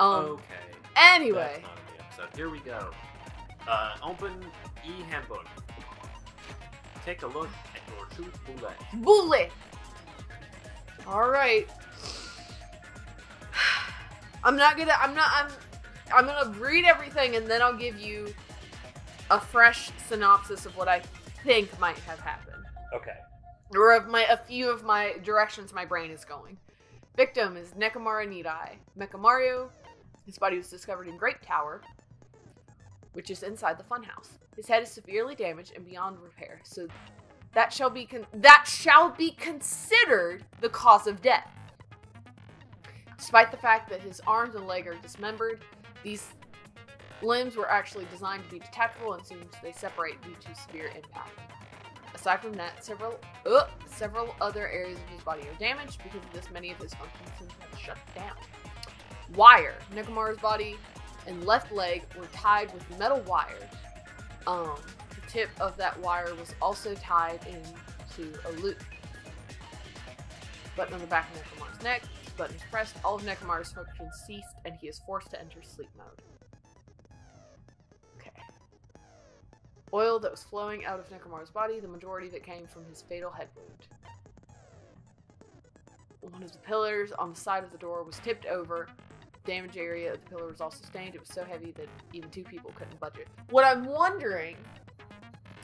Okay. Anyway. That's not in the episode. Here we go. Open e-handbook. Take a look at your truth bullet. Bullet! Alright. I'm gonna read everything and then I'll give you a fresh synopsis of what I think might have happened. Okay. Or of a few of my directions my brain is going. Victim is Nekomara Nidai. Mechamario. His body was discovered in Great Tower, which is inside the funhouse. His head is severely damaged and beyond repair, so that shall be considered the cause of death. Despite the fact that his arms and leg are dismembered, these limbs were actually designed to be detachable and seems they separate due to severe impact. Aside from that, several other areas of his body are damaged. Because of this, many of his functions seem to have shut down. Wire. Nekomara's body and left leg were tied with metal wire. The tip of that wire was also tied into a loop. Button on the back of Nekomara's neck. This button is pressed. All of Nekomara's functions ceased, and he is forced to enter sleep mode. Okay. Oil that was flowing out of Nekomara's body, the majority of it came from his fatal head wound. One of the pillars on the side of the door was tipped over. Damage area of the pillar was also stained. It was so heavy that even two people couldn't budge it. What I'm wondering,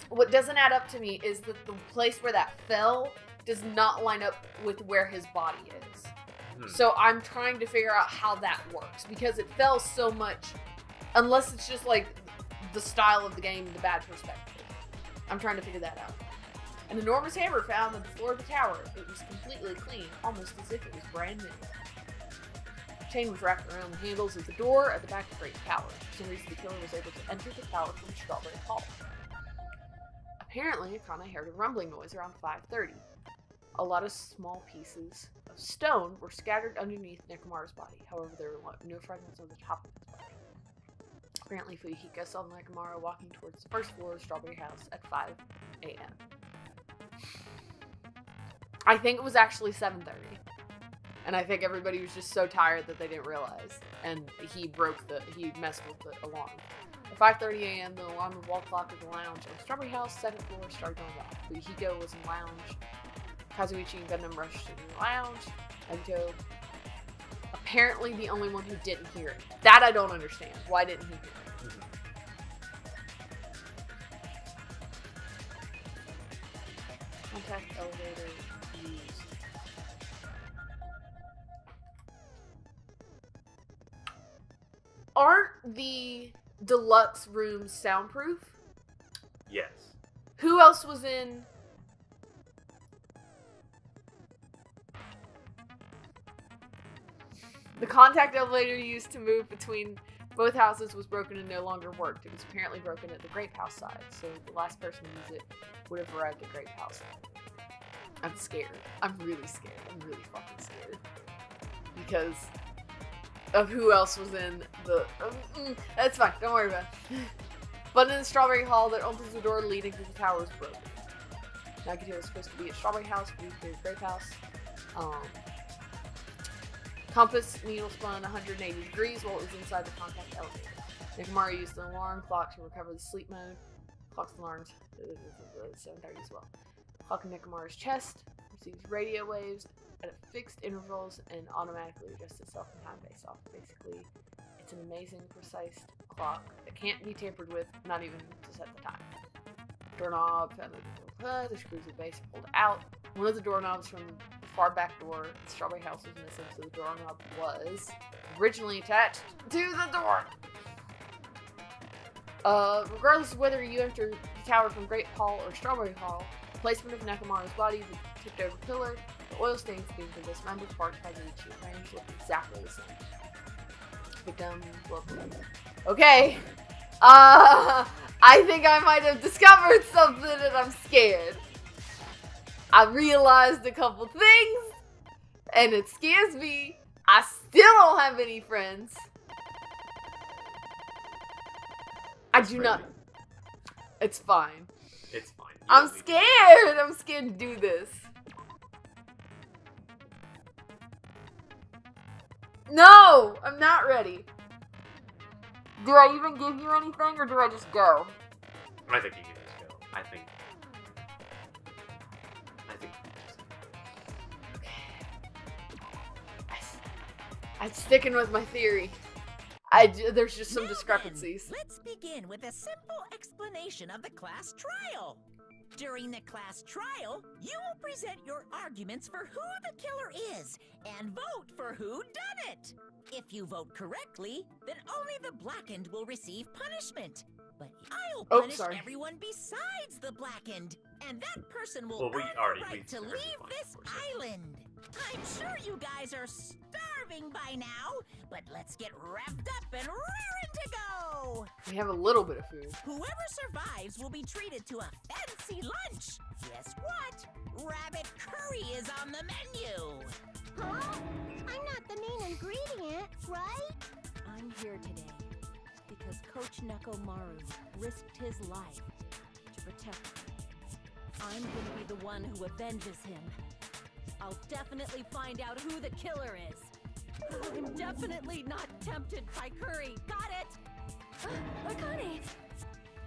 what doesn't add up to me, is that the place where that fell does not line up with where his body is. So I'm trying to figure out how that works, because it fell so much, unless it's just like the style of the game, the bad perspective. I'm trying to figure that out. An enormous hammer found on the floor of the tower. It was completely clean, almost as if it was brand new. The chain was wrapped around the handles of the door at the back of the Great Tower. For some reason, the killer was able to enter the tower from Strawberry Hall. Apparently, Akane heard a rumbling noise around 5:30. A lot of small pieces of stone were scattered underneath Nekomara's body. However, there were no fragments on the top of his body. Apparently, Fuyuhiko saw Nekomara walking towards the first floor of Strawberry House at 5 a.m. I think it was actually 7:30. And I think everybody was just so tired that they didn't realize. And he messed with the alarm. At 5:30 a.m., the alarm of wall clock of the lounge of Strawberry House, 2nd floor, started going off. Fuyuhiko was in the lounge. Kazuichi and Gundam rushed to the lounge. Agito, apparently the only one who didn't hear it. That I don't understand. Why didn't he hear it? Contact elevator used. Aren't the deluxe rooms soundproof? Yes. Who else was in? The contact elevator used to move between both houses was broken and no longer worked. It was apparently broken at the Grape House side, so the last person to use it would have arrived at Grape House. I'm scared. I'm really scared. I'm really fucking scared. Because of who else was in the... that's fine. Don't worry about it. But in the Strawberry Hall that opens the door leading to the tower is broken. Nagito was supposed to be at Strawberry House, but he was Grape House. Compass needle spun 180 degrees while it was inside the contact elevator. Nekomara used the alarm clock to recover the sleep mode. Clock's alarms 7:30 as well. Clock in Nekomara's chest receives radio waves at fixed intervals and automatically adjusts itself in time based off. Basically, it's an amazing, precise clock that can't be tampered with, not even to set the time. Doorknob found the screws of base pulled out. One of the doorknobs from the far back door, the Strawberry House was missing, so the doorknob was originally attached to the door. Regardless of whether you enter the tower from Great Hall or Strawberry Hall, the placement of Nekomara's body, the tipped over pillar, the oil stains being for dismembered parts by the range look exactly the same. Victim, okay. I think I might have discovered something and I'm scared. I realized a couple things and it scares me. I still don't have any friends. I do not. It's fine. It's fine. I'm scared. I'm scared to do this. No! I'm not ready. Do I even give you anything, or do I just go? I think you can just go. I think. I'm sticking with my theory. There's just some discrepancies. Let's begin with a simple explanation of the class trial. During the class trial, you will present your arguments for who the killer is and vote for who done it. If you vote correctly, then only the blackened will receive punishment. But I'll punish everyone besides the blackened, and that person will earn the right to leave this island. I'm sure you guys are starving by now, but let's get revved up and raring to go. We have a little bit of food. Whoever survives will be treated to a fancy lunch. Guess what? Rabbit curry is on the menu. Huh? I'm not the main ingredient, right? I'm here today because Coach Nekomaru risked his life to protect me. I'm gonna be the one who avenges him. I'll definitely find out who the killer is. I'm definitely not tempted by curry. Got it? Akane,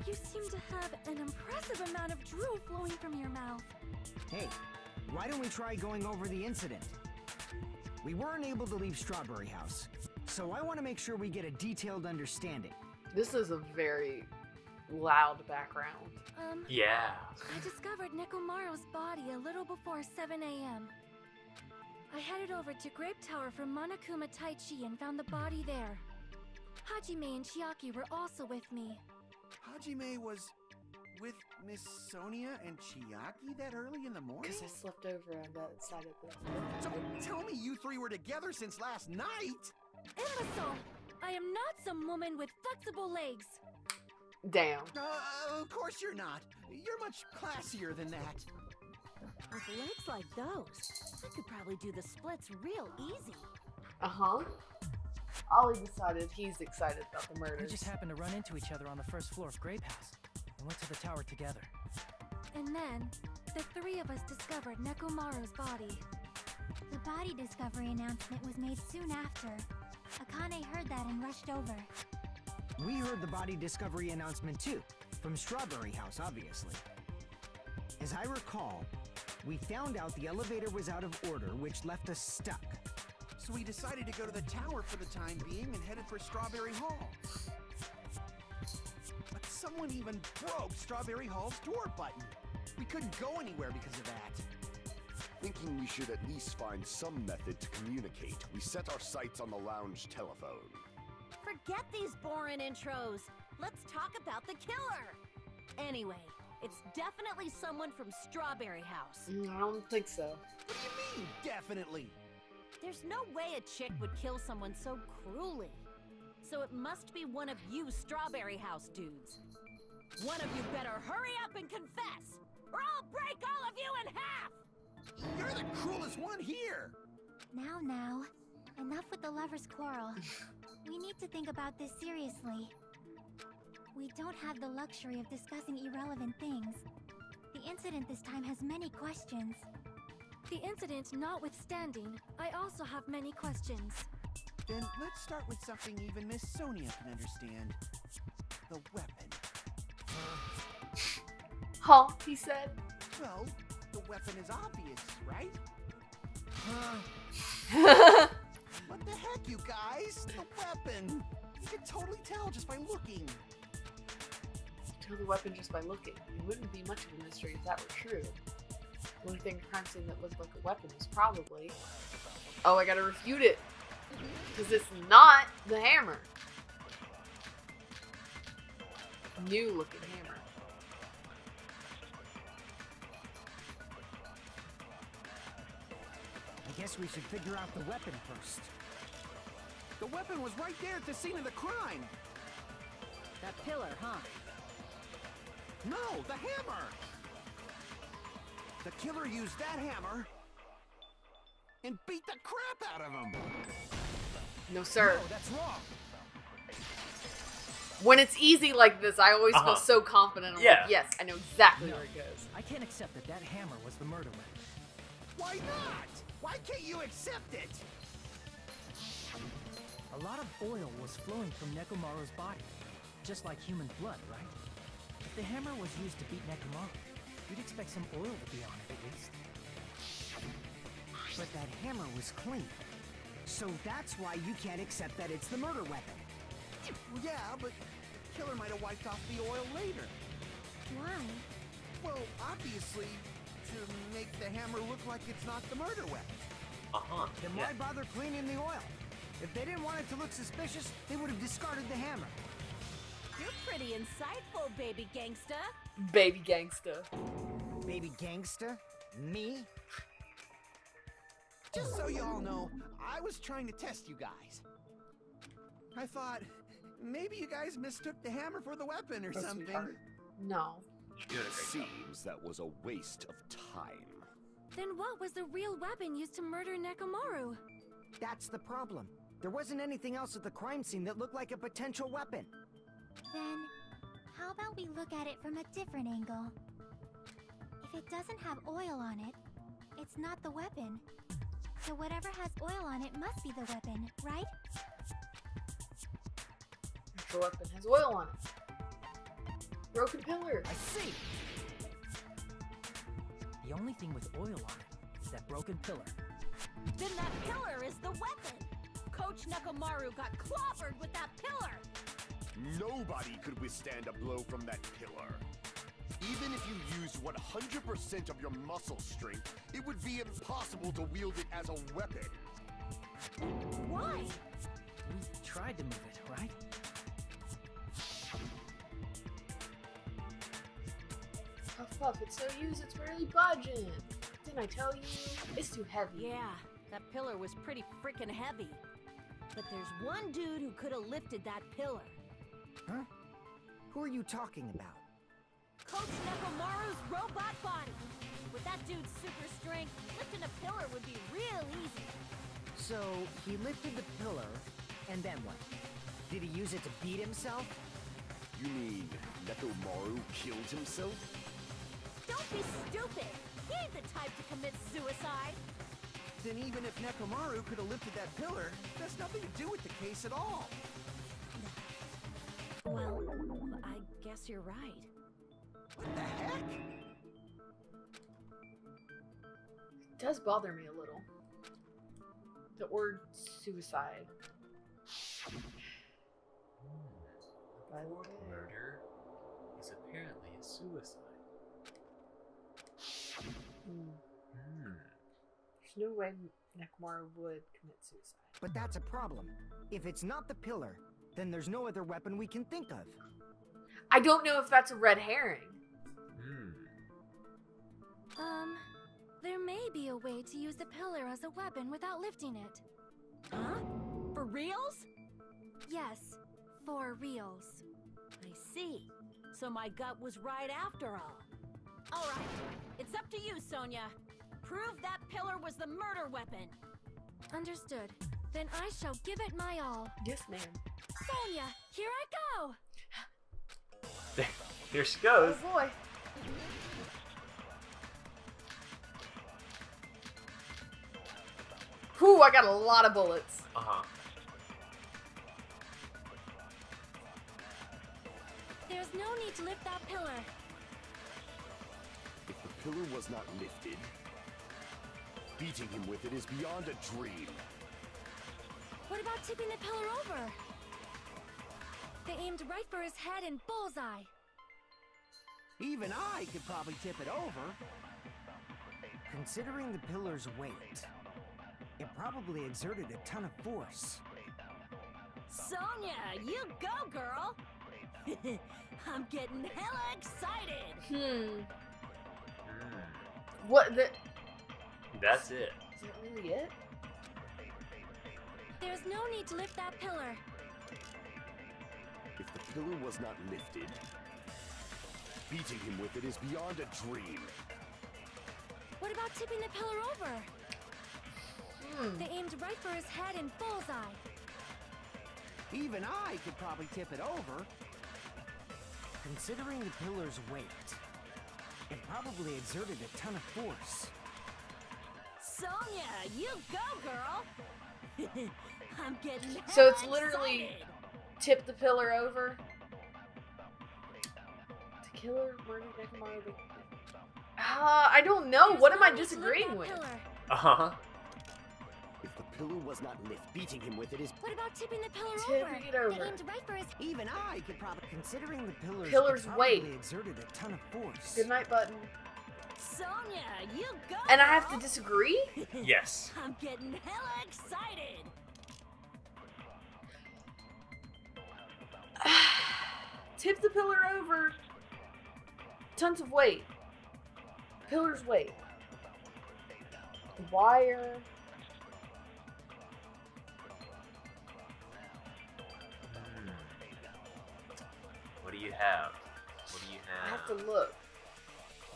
you seem to have an impressive amount of drool flowing from your mouth. Hey, why don't we try going over the incident? We weren't able to leave Strawberry House, so I want to make sure we get a detailed understanding. This is a very loud background. Yeah. I discovered Nekomaru's body a little before 7 a.m. I headed over to Grape Tower from Monokuma Taichi and found the body there. Hajime and Chiaki were also with me. Hajime was with Miss Sonia and Chiaki that early in the morning? Because I slept over on that side of the... So tell me you three were together since last night! Imbecile! I am not some woman with flexible legs. Damn. Of course you're not. You're much classier than that. With legs like those, I could probably do the splits real easy. Uh-huh. Ollie decided he's excited about the murders. We just happened to run into each other on the first floor of Grape House and went to the tower together. And then, the three of us discovered Nekomaru's body. The body discovery announcement was made soon after. Akane heard that and rushed over. We heard the body discovery announcement too, from Strawberry House, obviously. As I recall, we found out the elevator was out of order, which left us stuck. So we decided to go to the tower for the time being and headed for Strawberry Hall. But someone even broke Strawberry Hall's door button. We couldn't go anywhere because of that. Thinking we should at least find some method to communicate, we set our sights on the lounge telephone. Forget these boring intros. Let's talk about the killer. Anyway, it's definitely someone from Strawberry House. I don't think so. What do you mean, definitely? There's no way a chick would kill someone so cruelly. So it must be one of you Strawberry House dudes. One of you better hurry up and confess, or I'll break all of you in half! You're the cruelest one here! Now, enough with the lovers' quarrel. We need to think about this seriously. We don't have the luxury of discussing irrelevant things. The incident this time has many questions. The incident notwithstanding, I also have many questions. Then let's start with something even Miss Sonia can understand. The weapon. Huh, he said. Well, the weapon is obvious, right? What the heck, you guys? The weapon! You can totally tell just by looking. Tell the weapon just by looking. It wouldn't be much of a mystery if that were true. The only thing crime scene that looked like a weapon was probably... Oh, I gotta refute it. Because it's not the hammer. New looking hammer. I guess we should figure out the weapon first. The weapon was right there at the scene of the crime. That pillar, huh? No, the hammer! The killer used that hammer and beat the crap out of him. No, sir. No, that's wrong. When it's easy like this, I always feel so confident. I'm like, yes, I know exactly where it goes. I can't accept that that hammer was the murder weapon. Why not? Why can't you accept it? A lot of oil was flowing from Nekomaru's body, just like human blood, right? If the hammer was used to beat Nekomaru, you'd expect some oil to be on it at least. But that hammer was clean. So that's why you can't accept that it's the murder weapon. Well, yeah, but killer might have wiped off the oil later. Why? Well, obviously, to make the hammer look like it's not the murder weapon. Then why bother cleaning the oil? If they didn't want it to look suspicious, they would have discarded the hammer. You're pretty insightful, baby gangsta. Baby gangsta. Baby gangsta? Me? Just so you all know, I was trying to test you guys. I thought, maybe you guys mistook the hammer for the weapon or something. No. It seems that was a waste of time. Then what was the real weapon used to murder Nekomaru? That's the problem. There wasn't anything else at the crime scene that looked like a potential weapon. Then, how about we look at it from a different angle? If it doesn't have oil on it, it's not the weapon. So whatever has oil on it must be the weapon, right? The weapon has oil on it. Broken pillar. I see! The only thing with oil on it is that broken pillar. Then that pillar is the weapon! Coach Nekomaru got clobbered with that pillar! Nobody could withstand a blow from that pillar. Even if you used 100% of your muscle strength, it would be impossible to wield it as a weapon. Why? We tried to move it, right? Puff, it's so used, it's barely budging. Didn't I tell you? It's too heavy. Yeah, that pillar was pretty freaking heavy. But there's one dude who could have lifted that pillar. Huh? Who are you talking about? Coach Nekomaru's robot body. With that dude's super strength, lifting a pillar would be real easy. So, he lifted the pillar, and then what? Did he use it to beat himself? You mean Nekomaru killed himself? Don't be stupid! He ain't the type to commit suicide! Then even if Nekomaru could have lifted that pillar, that's nothing to do with the case at all. Well, I guess you're right. What the heck? It does bother me a little. The word suicide. Murder is apparently a suicide. There's no way Nekomaru would commit suicide. But that's a problem. If it's not the pillar, then there's no other weapon we can think of. I don't know if that's a red herring. There may be a way to use the pillar as a weapon without lifting it. Huh? For reals? Yes, for reals. I see. So my gut was right after all. Alright, it's up to you, Sonia. Prove that pillar was the murder weapon. Understood. Then I shall give it my all. Yes, ma'am. Sonia, here I go! Here she goes. Oh boy. Whew, I got a lot of bullets. There's no need to lift that pillar. If the pillar was not lifted, beating him with it is beyond a dream. What about tipping the pillar over? They aimed right for his head and bullseye. Even I could probably tip it over. Considering the pillar's weight, it probably exerted a ton of force. Sonia, you go, girl! I'm getting hella excited! What the... That's it. Is that really it? There's no need to lift that pillar. If the pillar was not lifted, beating him with it is beyond a dream. What about tipping the pillar over? They aimed right for his head and bullseye. Even I could probably tip it over. Considering the pillar's weight, it probably exerted a ton of force. Sonia, you go, girl! I'm getting So it's hella literally excited. tip the pillar over. To killer murder Nekomaru. I don't know. There's What am no I need to lift disagreeing that with? pillar. Uh-huh. If the pillar was not lift, beating him with it is... What about tipping the pillar Tipping it over? over. They aimed right for his. Even I could probably, considering the pillars, Pillar's could weight. probably exerted a ton of force. Good night button. Sonia, you go. And I have to girl. disagree? Yes. I'm getting hella excited. Tip the pillar over. Tons of weight. Pillar's weight. The wire. What do you have? What do you I have? have to look.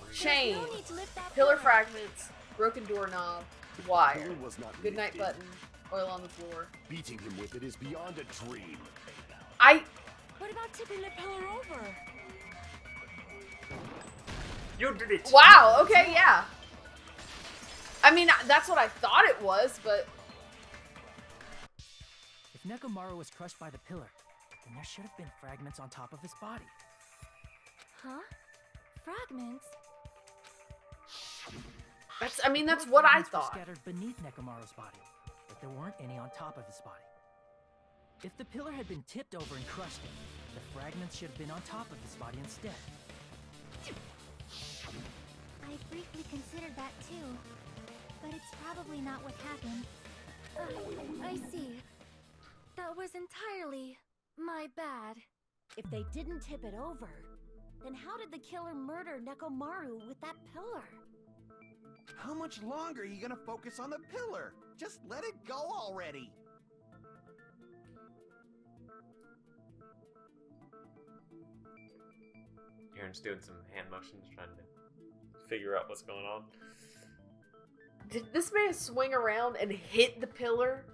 There's Chain. no need to lift that Pillar pillar. fragments. Broken doorknob. If the Wire. pillar was not Good night lifted, button. Oil on the floor. beating him with it is beyond a dream. What about tipping the pillar over? You did it. Wow, okay, yeah. I mean, that's what I thought it was, but If Nekomaru was crushed by the pillar, then there should have been fragments on top of his body. Huh? Fragments? that's that's Pillar what I fragments were thought. scattered beneath Nekomaru's body, but there weren't any on top of his body. If the pillar had been tipped over and crushed him, the fragments should have been on top of his body instead. I briefly considered that too, but it's probably not what happened. I see. That was entirely my bad. If they didn't tip it over, then how did the killer murder Nekomaru with that pillar? How much longer are you gonna focus on the pillar? Just let it go already. Aaron's doing some hand motions, trying to figure out what's going on. Did this man swing around and hit the pillar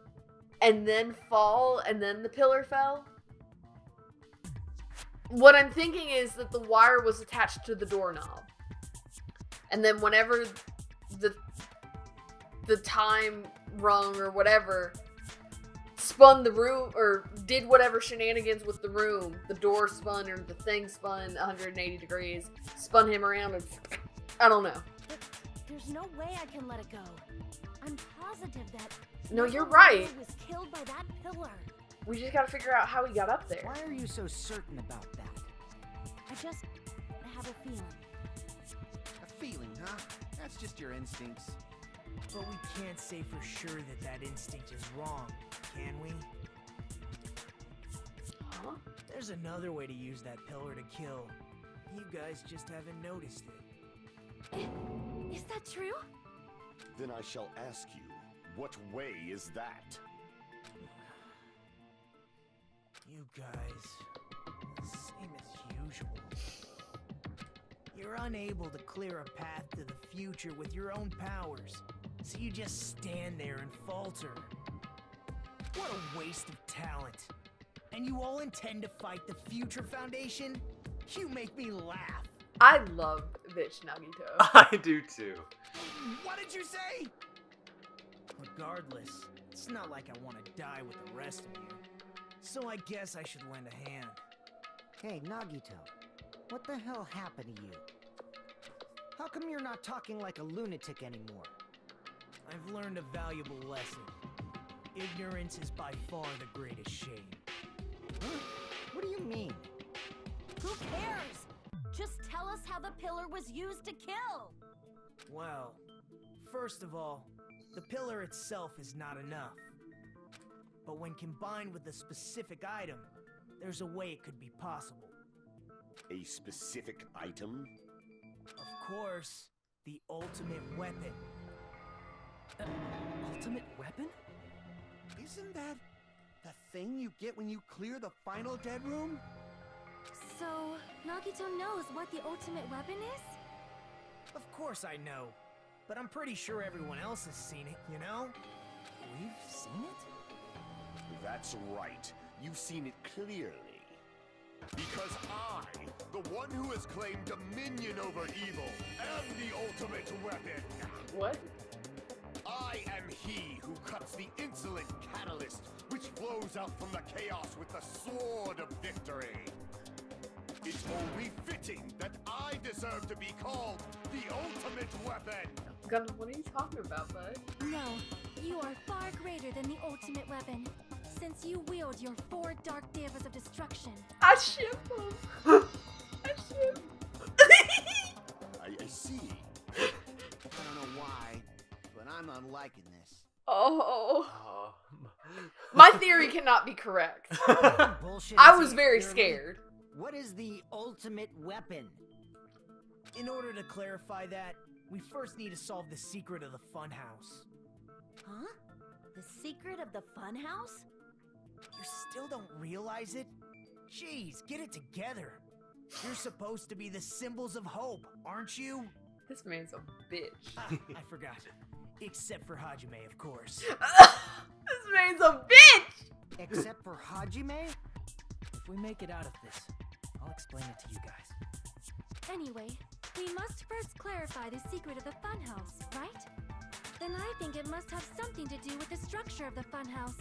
and then fall and then the pillar fell? What I'm thinking is that the wire was attached to the doorknob. And then whenever the time rung or whatever spun the room or did whatever shenanigans with the room, the door spun or the thing spun 180 degrees, spun him around and I don't know. There's no way I can let it go. I'm positive that No, you're Nekomaru right. was killed by that pillar. We just gotta figure out how he got up there. Why are you so certain about that? I just have a feeling. A feeling, huh? That's just your instincts. But we can't say for sure that that instinct is wrong, can we? Huh? There's another way to use that pillar to kill. You guys just haven't noticed it. Is that true? Then I shall ask you, what way is that? You guys, same as usual. You're unable to clear a path to the future with your own powers, so you just stand there and falter. What a waste of talent. And you all intend to fight the Future Foundation? You make me laugh. I love Bitch Nagito. I do too. What did you say? Regardless, it's not like I want to die with the rest of you. So I guess I should lend a hand. Hey, Nagito, what the hell happened to you? How come you're not talking like a lunatic anymore? I've learned a valuable lesson. Ignorance is by far the greatest shame. Huh? What do you mean? Who cares? Just tell us how the pillar was used to kill. Well, first of all, the pillar itself is not enough. But when combined with a specific item, there's a way it could be possible. A specific item? Of course, the ultimate weapon. Ultimate weapon? Isn't that the thing you get when you clear the final dead room? So, Nagito knows what the ultimate weapon is? Of course I know. But I'm pretty sure everyone else has seen it, you know? We've seen it? That's right. You've seen it clearly. Because I, the one who has claimed dominion over evil, am the ultimate weapon. What? I am he who cuts the insolent catalyst, which flows out from the chaos with the sword of victory. It's only fitting that I deserve to be called the ultimate weapon. Gunner, what are you talking about, bud? No, you are far greater than the ultimate weapon, since you wield your 4 dark devas of destruction. I ship him. I ship. I see. I don't know why, but I'm unliking this. Oh. My theory cannot be correct. Bullshit. I is was it, very Jeremy? scared. What is the ultimate weapon? In order to clarify that, we first need to solve the secret of the funhouse. Huh? The secret of the funhouse? You still don't realize it? Jeez, get it together. You're supposed to be the symbols of hope, aren't you? This man's a bitch. Ah, I forgot. Except for Hajime, of course. This man's a bitch! Except for Hajime? If we make it out of this, I'll explain it to you guys. Anyway, we must first clarify the secret of the funhouse, right? Then I think it must have something to do with the structure of the funhouse.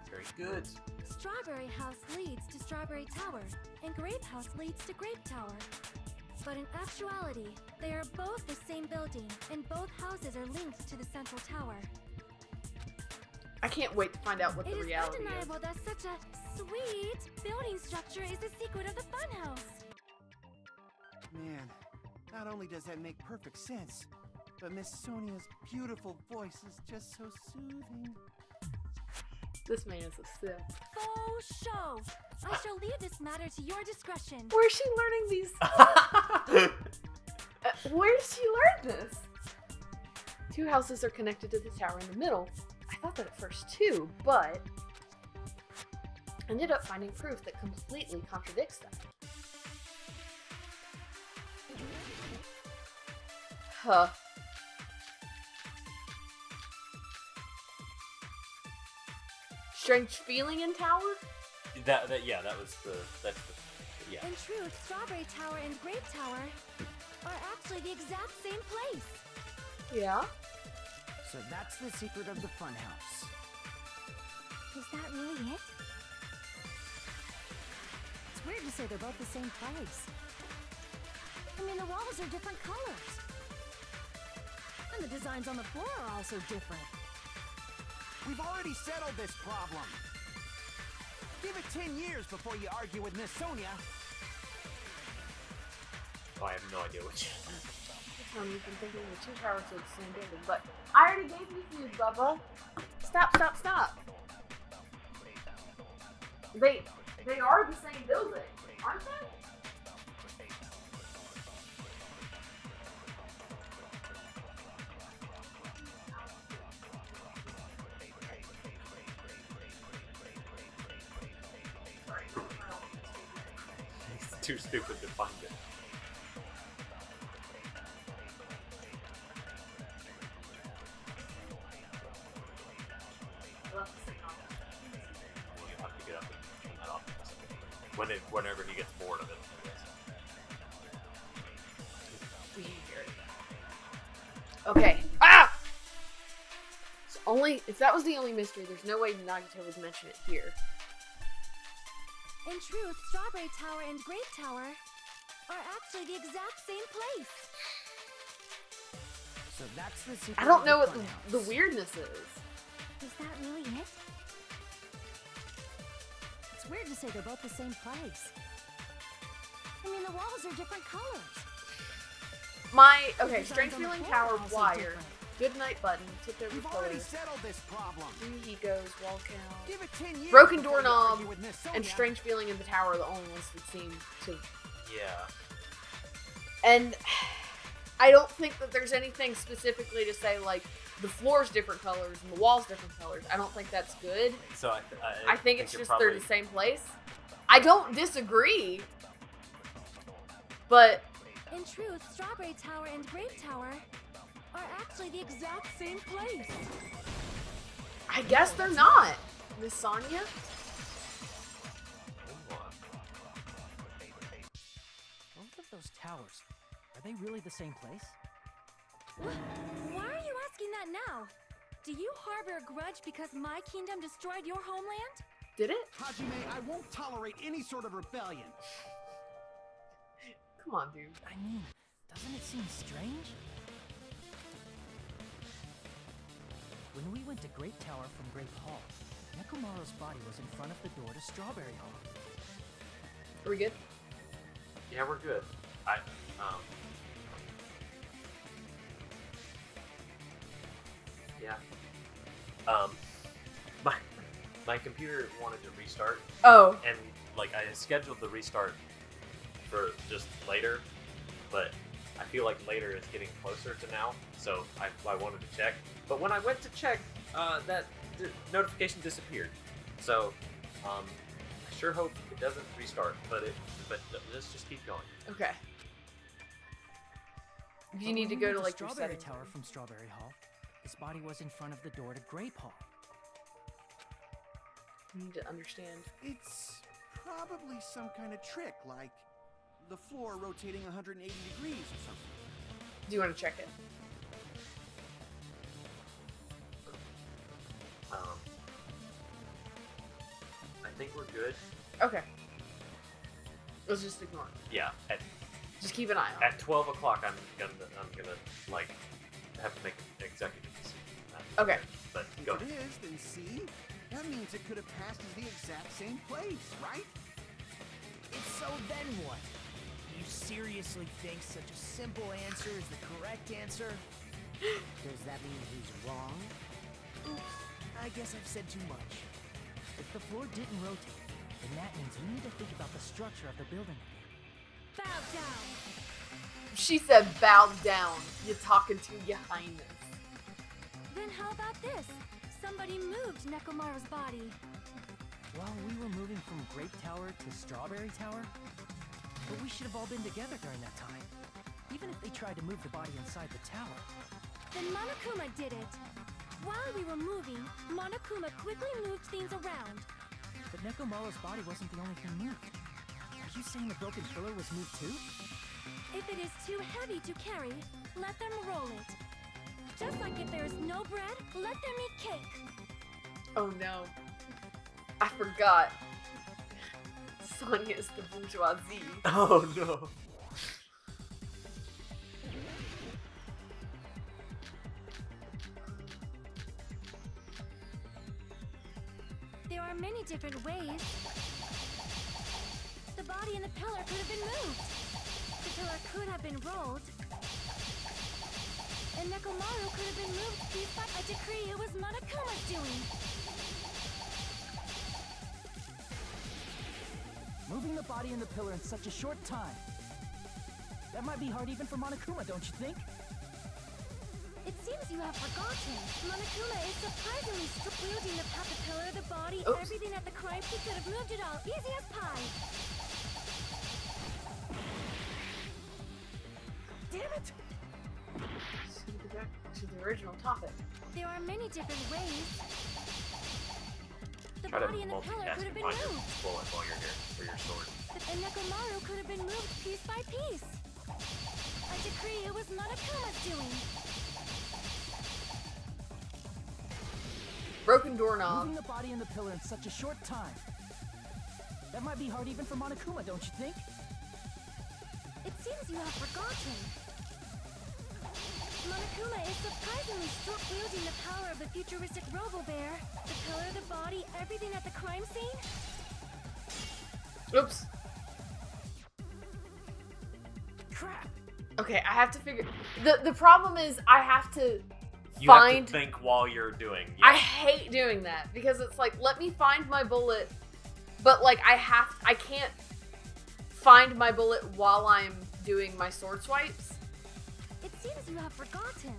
Very good. Strawberry House leads to Strawberry Tower, and Grape House leads to Grape Tower. But in actuality, they are both the same building, and both houses are linked to the central tower. I can't wait to find out what the It is reality is. undeniable that such a sweet building structure is the secret of the funhouse. Man, not only does that make perfect sense, but Miss Sonia's beautiful voice is just so soothing. This man is a sip. Faux show! I shall leave this matter to your discretion. Where's she learning these? Where did she learn this? 2 houses are connected to the tower in the middle. I thought that at first too, but ended up finding proof that completely contradicts that. Huh. Strange feeling in tower? That was that's the yeah. In truth, Strawberry Tower and Grape Tower are actually the exact same place. Yeah. So that's the secret of the funhouse. Is that really it? It's weird to say they're both the same place. I mean, the walls are different colors. And the designs on the floor are also different. We've already settled this problem. Give it 10 years before you argue with Miss Sonia. Oh, I have no idea which. You've been thinking the 2 towers are the same building, but I already gave you views, Bubba. Stop. They are the same building, aren't they? He's too stupid to find it. You have to get up and turn that off. Whenever he gets bored of it. Weird. Okay. Ah! If that was the only mystery, there's no way Nagito would mention it here. In truth, Strawberry Tower and Grape Tower are actually the exact same place. So that's the secret. I don't know of what funhouse. the weirdness is. Is that really it? It's weird to say they're both the same place. I mean, the walls are different colors. Okay, Strange Designs on the Feeling floor Tower, are also wire, different. good night button, tipped over We've already pillar, settled this problem. 3 egos, wall count, Give it 10 years. broken before you doorknob, argue with Miss Sonia. and Strange Feeling in the tower are the only ones that seem to. Yeah. And I don't think that there's anything specifically to say like the floor's different colors and the wall's different colors. I don't think that's good. So I think it's you're just probably, they're the same place. I don't disagree, but In truth, Strawberry Tower and Grape Tower are actually the exact same place. I guess they're not, Miss Sonia. Both of those towers, are they really the same place? Why are you that now? Do you harbor a grudge because my kingdom destroyed your homeland? Did it? Hajime, I won't tolerate any sort of rebellion. Come on, dude. I mean, doesn't it seem strange? When we went to Grape Tower from Grape Hall, Nekomaru's body was in front of the door to Strawberry Hall. Are we good? Yeah, we're good. Yeah. My computer wanted to restart, Oh. and like I scheduled the restart for just later, but I feel like later is getting closer to now, so I wanted to check. But when I went to check, that notification disappeared. So I sure hope it doesn't restart, but let's just keep going. Okay. You need to go to like your Strawberry settings. Tower from Strawberry Hall. His body was in front of the door to Grape Hall. You need to understand. It's probably some kind of trick, like the floor rotating 180 degrees or something. Do you want to check it? I think we're good. Okay. Let's just ignore it. Yeah. Just keep an eye on it. At 12 o'clock, I'm gonna like have to make an executive decision. Okay. But If go it ahead. is, then see? That means it could have passed as the exact same place, right? It's so then what? You seriously think such a simple answer is the correct answer? Does that mean he's wrong? Oops, I guess I've said too much. If the floor didn't rotate, then that means we need to think about the structure of the building again. Bow down. She said, bow down. You're talking to your highness. Then how about this? Somebody moved Nekomaru's body. While we were moving from Grape Tower to Strawberry Tower, but we should have all been together during that time. Even if they tried to move the body inside the tower. Then Monokuma did it. While we were moving, Monokuma quickly moved things around. But Nekomaru's body wasn't the only thing moved. Are you saying the broken pillar was moved too? If it is too heavy to carry, let them roll it. Just like if there is no bread, let them eat cake. Oh no. I forgot. Sonya is the bourgeoisie. Oh no. There are many different ways. The body and the pillar could have been moved. The pillar could have been rolled. And Nekomaru could have been moved piece by a decree it was Monokuma's doing. Moving the body and the pillar in such a short time. That might be hard even for Monokuma, don't you think? It seems you have forgotten. Monokuma is surprisingly wielding the pillar, the body, Oops. everything at the crime. He could have moved it all, easy as pie. Damn it! Back to the original topic. There are many different ways. The Try to body and the pillar multitask could have and been find your moved. bullet while you're here for your sword. And Nekomaru could have been moved piece by piece. A decree it was Monokuma's doing. Broken doorknob. Moving the body and the pillar in such a short time. That might be hard even for Monokuma, don't you think? It seems you have forgotten. Monokuma is surprisingly strong, wielding the power of the futuristic Robo-Bear. The pillar, the body, everything at the crime scene. Oops. Crap! Okay, I have to figure. The problem is I have to You find. have to think while you're doing. I hate doing that because it's like, let me find my bullet, but like I can't find my bullet while I'm doing my sword swipes. It seems you have forgotten.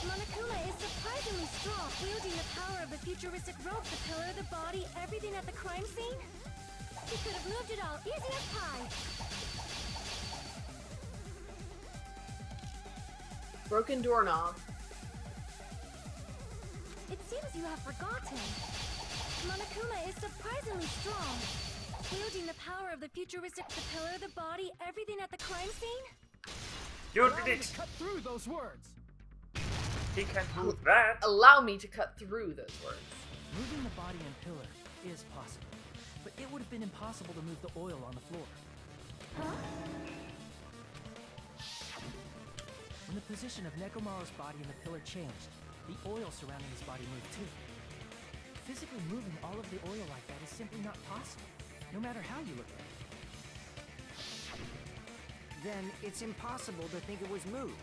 Monokuma is surprisingly strong, wielding the power of the futuristic rope, the pillar, the body, everything at the crime scene. He could have moved it all, easy as pie. Broken doorknob. It seems you have forgotten. Monokuma is surprisingly strong, wielding the power of the futuristic, the pillar, the body, everything at the crime scene. You Allow did me it! to cut through those words. He can do that. Allow me to cut through those words. Moving the body and pillar is possible, but it would have been impossible to move the oil on the floor. Huh? When the position of Nekomaru's body and the pillar changed, the oil surrounding his body moved too. Physically moving all of the oil like that is simply not possible, no matter how you look at it. Then it's impossible to think it was moved.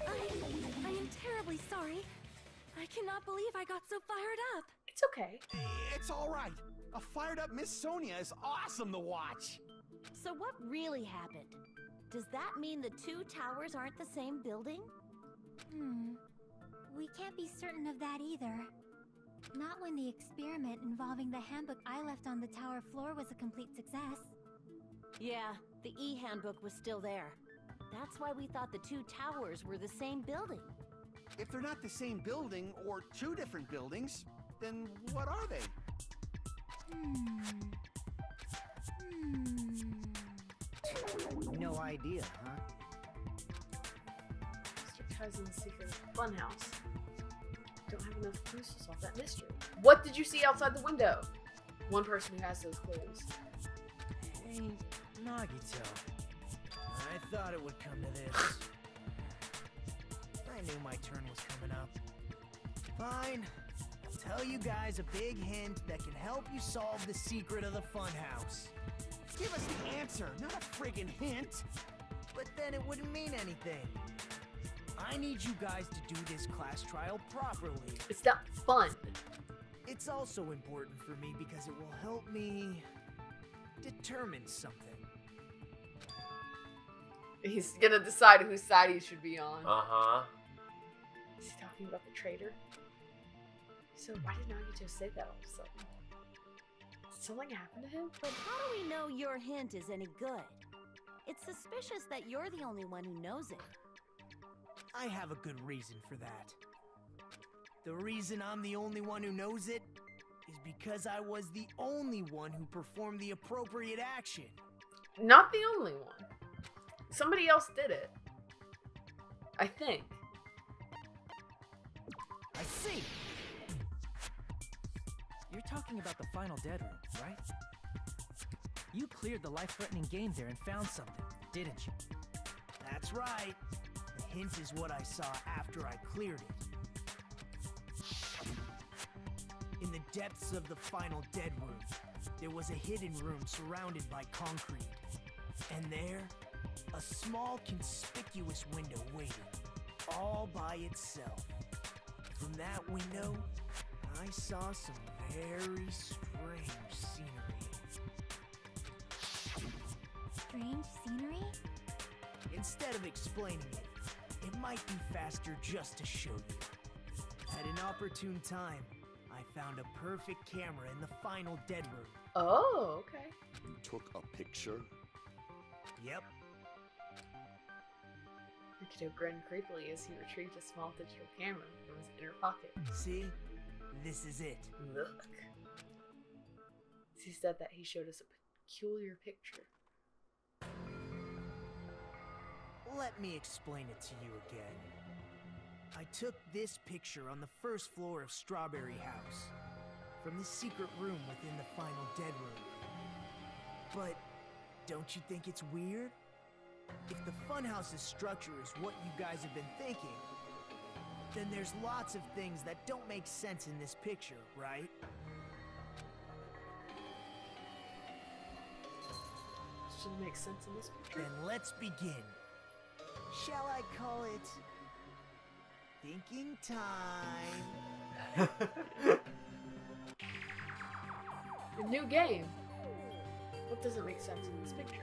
I am terribly sorry. I cannot believe I got so fired up. It's okay. It's all right. A fired up Miss Sonia is awesome to watch. So what really happened? Does that mean the two towers aren't the same building? We can't be certain of that either. Not when the experiment involving the handbook I left on the tower floor was a complete success. Yeah, the e-handbook was still there. That's why we thought the two towers were the same building. If they're not the same building or two different buildings, then what are they? No idea, huh? Mr. Cousin's secret funhouse. Don't have enough clues to solve that mystery. What did you see outside the window? One person who has those clues. Hey, Nagito. I thought it would come to this. I knew my turn was coming up. Fine. I'll tell you guys a big hint that can help you solve the secret of the funhouse. Give us the answer, not a friggin' hint. But then it wouldn't mean anything. I need you guys to do this class trial properly. It's not fun. It's also important for me because it will help me determine something. He's gonna decide whose side he should be on. Uh-huh. Is he talking about the traitor? So why did Nagito say that all of a sudden? Did something happen to him? But how do we know your hint is any good? It's suspicious that you're the only one who knows it. I have a good reason for that. The reason I'm the only one who knows it is because I was the only one who performed the appropriate action. Not the only one. Somebody else did it. I think. I see. You're talking about the final dead room, right? You cleared the life-threatening game there and found something, didn't you? That's right. The hint is what I saw after I cleared it. In the depths of the final dead room, there was a hidden room surrounded by concrete. And there, a small, conspicuous window waited, all by itself. From that window, I saw some very strange scenery. Strange scenery? Instead of explaining it, it might be faster just to show you. At an opportune time, I found a perfect camera in the final dead room. Oh, okay. You took a picture? Yep. Nagito grinned creepily as he retrieved a small digital camera from his inner pocket. See? This is it. Look. He said that he showed us a peculiar picture. Let me explain it to you again. I took this picture on the first floor of Strawberry House, from the secret room within the final dead room. But don't you think it's weird? If the funhouse's structure is what you guys have been thinking, then there's lots of things that don't make sense in this picture, right? Shouldn't make sense in this picture. Then let's begin. Shall I call it thinking time? A new game. What doesn't make sense in this picture?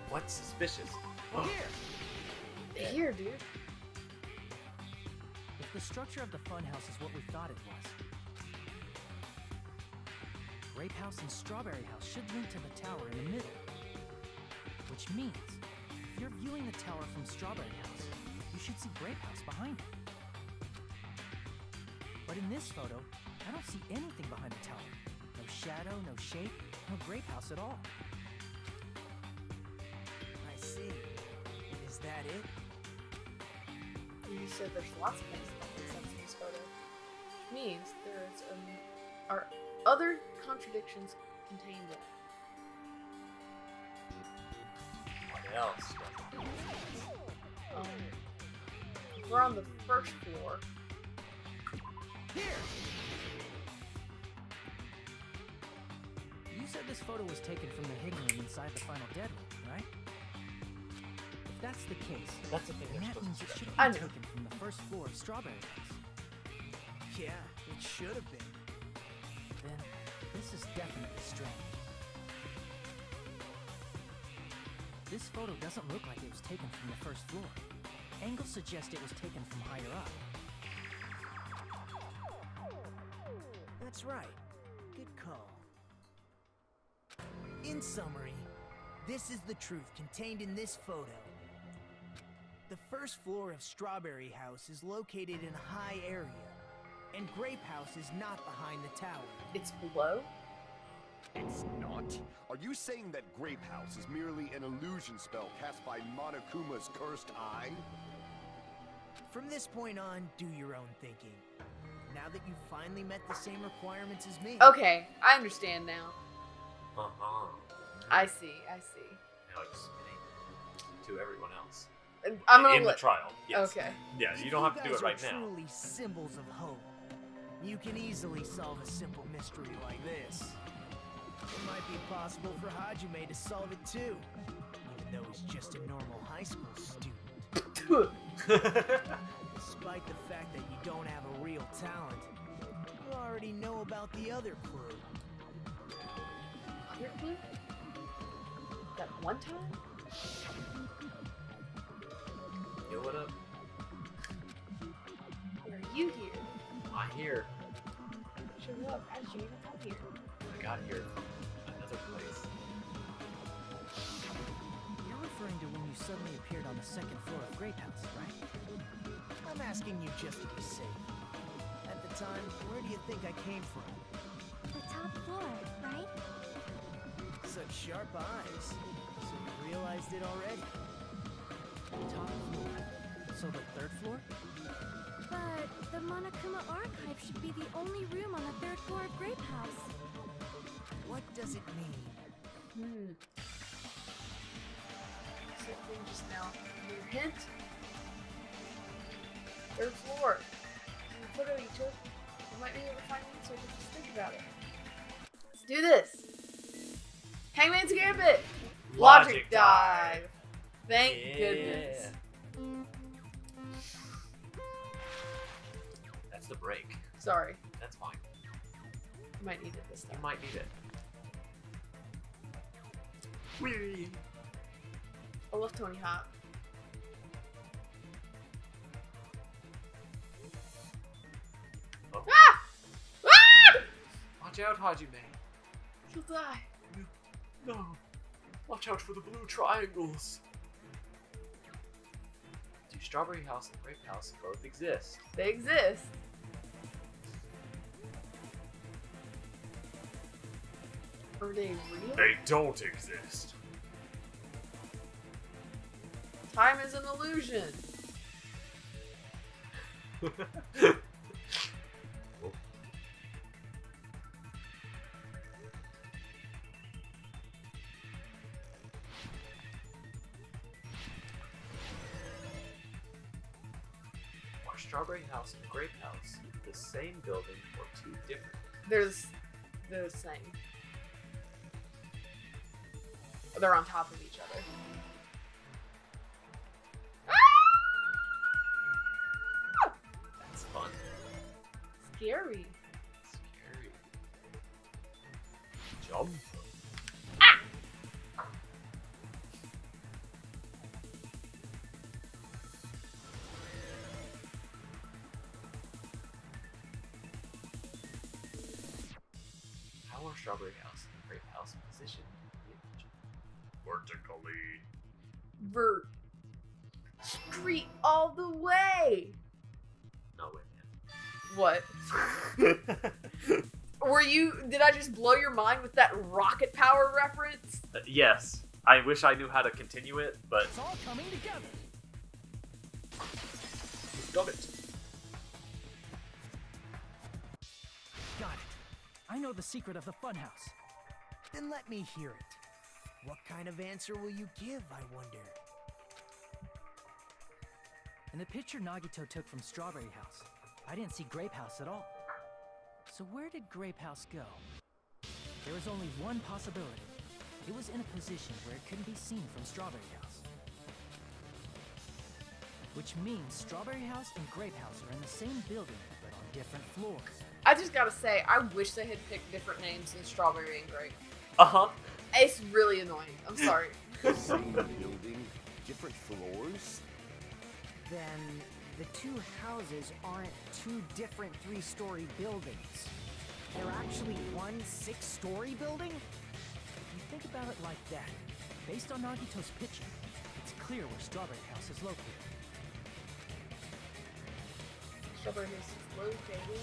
What's suspicious? Here, dude. If the structure of the funhouse is what we thought it was, Grape House and Strawberry House should link to the tower in the middle. Which means, if you're viewing the tower from Strawberry House, you should see Grape House behind it. But in this photo, I don't see anything behind the tower. No shadow, no shape, no Grape House at all. I see. it? You said there's lots of things that make sense in this photo. Which means there's are other contradictions contained in it. What else? We're on the first floor. Here! You said this photo was taken from the hidden room inside the final dead room, right? If that's the case, That's the thing then they're that supposed means to it should stretch. have been taken from the first floor of Strawberry House. Yeah, it should have been. Then, this is definitely strange. This photo doesn't look like it was taken from the first floor. Angles suggest it was taken from higher up. That's right. Good call. In summary, this is the truth contained in this photo. The first floor of Strawberry House is located in a high area, and Grape House is not behind the tower. It's below? It's not? Are you saying that Grape House is merely an illusion spell cast by Monokuma's cursed eye? From this point on, do your own thinking. Now that you've finally met the same requirements as me. Okay, I understand now. Uh-huh. I see. Now explain to everyone else. I'm gonna in let... the trial. Yes. Okay. Yeah, you don't have to do it right You guys are now. truly symbols of hope. You can easily solve a simple mystery like this. It might be possible for Hajime to solve it too, even though he's just a normal high school student. Despite the fact that you don't have a real talent, you already know about the other clue. Other clue? That one time? Yo, what up? Where are you here? I'm here. Show up. How did you even come here? I got here from another place. You're referring to when you suddenly appeared on the second floor of Grape House, right? I'm asking you just to be safe. At the time, where do you think I came from? The top floor, right? Such sharp eyes. So you realized it already. Top floor. So the third floor? But the Monokuma archive should be the only room on the third floor of Grape House. What does it mean? Same thing just now. Your hint? Third floor. In the photo you took, you might be able to find an answer if you just think about it. Let's do this. Hangman's Gambit. Logic dive. Thank goodness. That's the break. Sorry. That's fine. You might need it this You time. might need it. I love Tony Hawk. Oh. Ah! Ah! Watch out, Hajime. She'll die. No. Watch out for the blue triangles. Do Strawberry House and Grape House both exist? They exist. Are they real? They don't exist. Time is an illusion. Are Strawberry House and Grape House the same building or two different? They're the same. They're on top of each other. Ah! That's fun. Scary. Scary. Jump. How are Strawberry House and Grape House positioned? Vertically. Street all the way. No way, What? man. Did I just blow your mind with that rocket power reference? Yes. I wish I knew how to continue it, but It's all coming together. got it. Got it. I know the secret of the funhouse. Then let me hear it. What kind of answer will you give, I wonder? In the picture Nagito took from Strawberry House, I didn't see Grape House at all. So where did Grape House go? There was only one possibility. It was in a position where it couldn't be seen from Strawberry House. Which means Strawberry House and Grape House are in the same building, but on different floors. I just gotta say, I wish they had picked different names than Strawberry and Grape. Uh-huh. It's really annoying. I'm sorry. Same building, different floors? Then the two houses aren't two different 3-story buildings. They're actually one 6-story building? If you think about it like that, based on Nagito's picture, it's clear where Strawberry House is located. Strawberry House is located.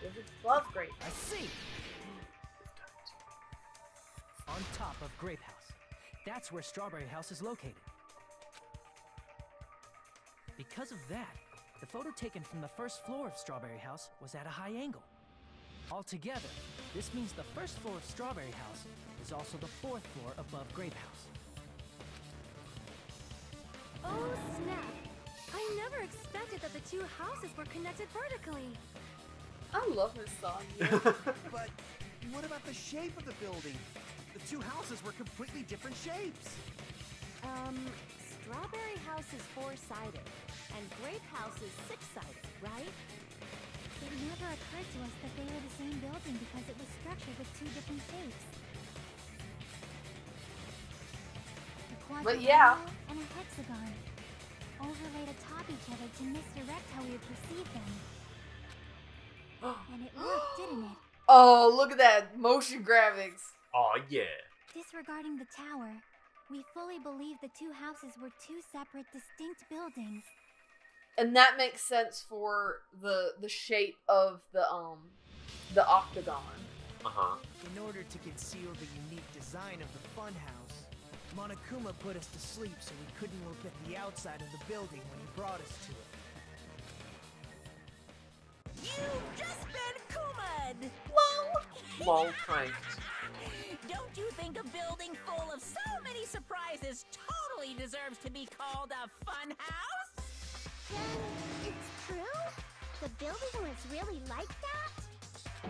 It's above Grape. I see! On top of Grape House. That's where Strawberry House is located. Because of that, the photo taken from the first floor of Strawberry House was at a high angle. Altogether, this means the first floor of Strawberry House is also the 4th floor above Grape House. Oh, snap. I never expected that the two houses were connected vertically. I love this song. Yeah. But what about the shape of the building? The two houses were completely different shapes. Strawberry House is 4-sided, and Grape House is 6-sided, right? It never occurred to us that they were the same building because it was structured with two different shapes. A But yeah. quadrilateral and a hexagon, overlaid atop each other to misdirect how we would perceive them. And it worked, didn't it? Oh, look at that motion graphics. Oh yeah. Disregarding the tower, we fully believe the two houses were two separate, distinct buildings. And that makes sense for the shape of the octagon. Uh-huh. In order to conceal the unique design of the funhouse, Monokuma put us to sleep so we couldn't look at the outside of the building when he brought us to it. You've just been Kuma'd! Lol pranked. Don't you think a building full of so many surprises totally deserves to be called a fun house? Then it's true? The building was really like that?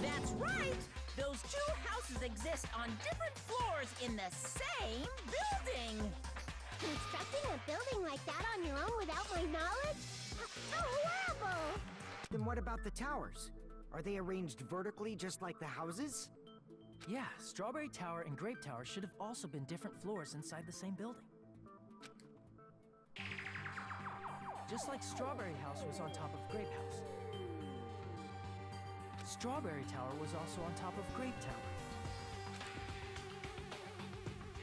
That's right! Those two houses exist on different floors in the same building! Constructing a building like that on your own without my knowledge? How horrible! Then what about the towers? Are they arranged vertically just like the houses? Yeah, Strawberry Tower and Grape Tower should have also been different floors inside the same building. Just like Strawberry House was on top of Grape House. Strawberry Tower was also on top of Grape Tower.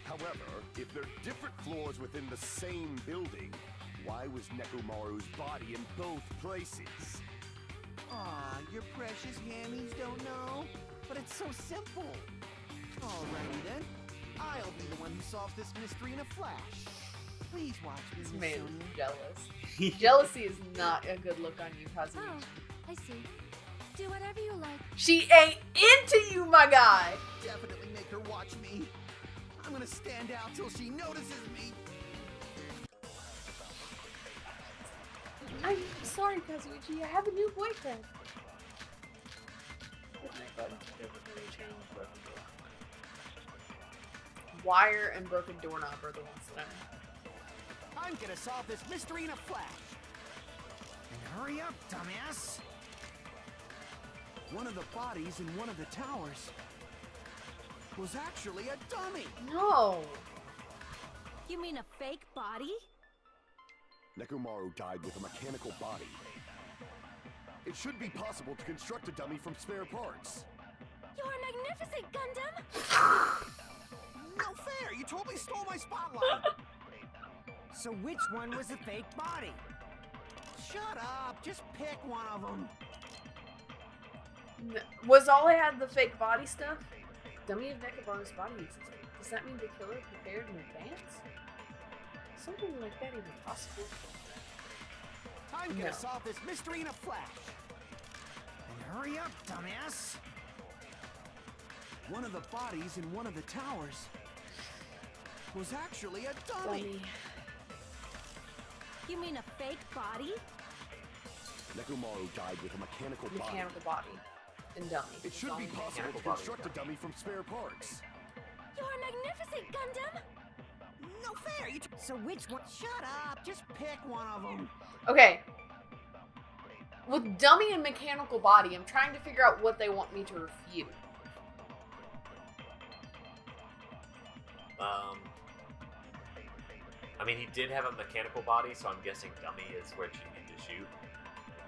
However, if they're different floors within the same building, why was Nekomaru's body in both places? Aw, your precious hammies don't know? But it's so simple. Alrighty then. I'll be the one who solves this mystery in a flash. Please watch me, This Miss man Sonia. is jealous. Jealousy is not a good look on you, Kazumichi. Oh, I see. Do whatever you like. She ain't into you, my guy. Definitely make her watch me. I'm gonna stand out till she notices me. I'm sorry, Kazuichi. I have a new boyfriend. Wire and broken doorknob are the ones that I'm gonna solve this mystery in a flash. And hurry up, dumbass! One of the bodies in one of the towers was actually a dummy. No. You mean a fake body? Nekomaru died with a mechanical body. It should be possible to construct a dummy from spare parts. You're magnificent, Gundam! No fair! You totally stole my spotlight! So which one was the fake body? Shut up! Just pick one of them. Was all I had the fake body stuff? Dummy of Nekomaru's body existed. Does that mean the killer prepared in advance? Something like that even possible? I'm gonna solve this mystery in a flash. And hurry up, dumbass! One of the bodies in one of the towers was actually a dummy. You mean a fake body? Nekomaru died with a mechanical body and dummy. It should be possible to construct a dummy from spare parts. You're magnificent, Gundam! No fair! So which one? Shut up! Just pick one of them. Okay. With dummy and mechanical body, I'm trying to figure out what they want me to refute. I mean, he did have a mechanical body, so I'm guessing dummy is what you need to shoot.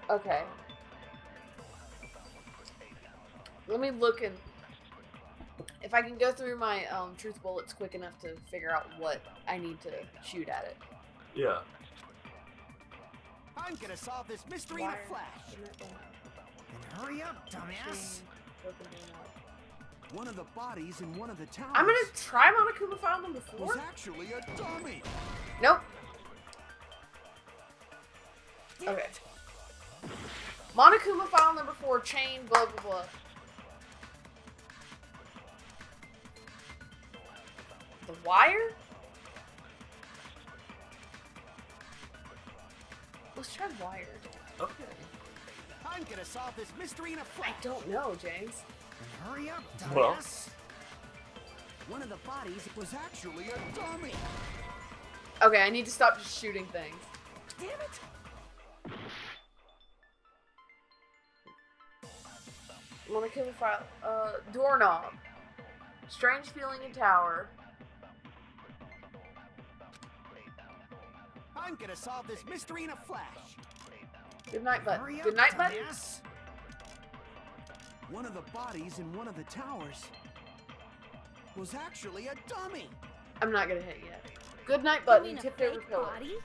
Okay. Let me look and if I can go through my truth bullets quick enough to figure out what I need to shoot at it. Yeah. I'm gonna solve this mystery in a flash. And hurry up, dumbass! One of the bodies in one of the towers. I'm gonna try Monokuma file number 4. Was actually a dummy. Nope. Okay. Monokuma file number 4, chain, blah blah blah. The wire? Let's try wired. Okay. I'm gonna solve this mystery in a flash. I don't know, James. And hurry up, dumbass! Well. One of the bodies was actually a dummy. Okay, I need to stop just shooting things. Damn it! Monokuma file. Doorknob. Strange feeling in tower. I'm gonna solve this mystery in a flash. Good night, bud. Hurry up, Good night, bud. dumbass! One of the bodies in one of the towers was actually a dummy. I'm not gonna hit yet. Good night, bud. You mean a Tipped over fake pillar. body?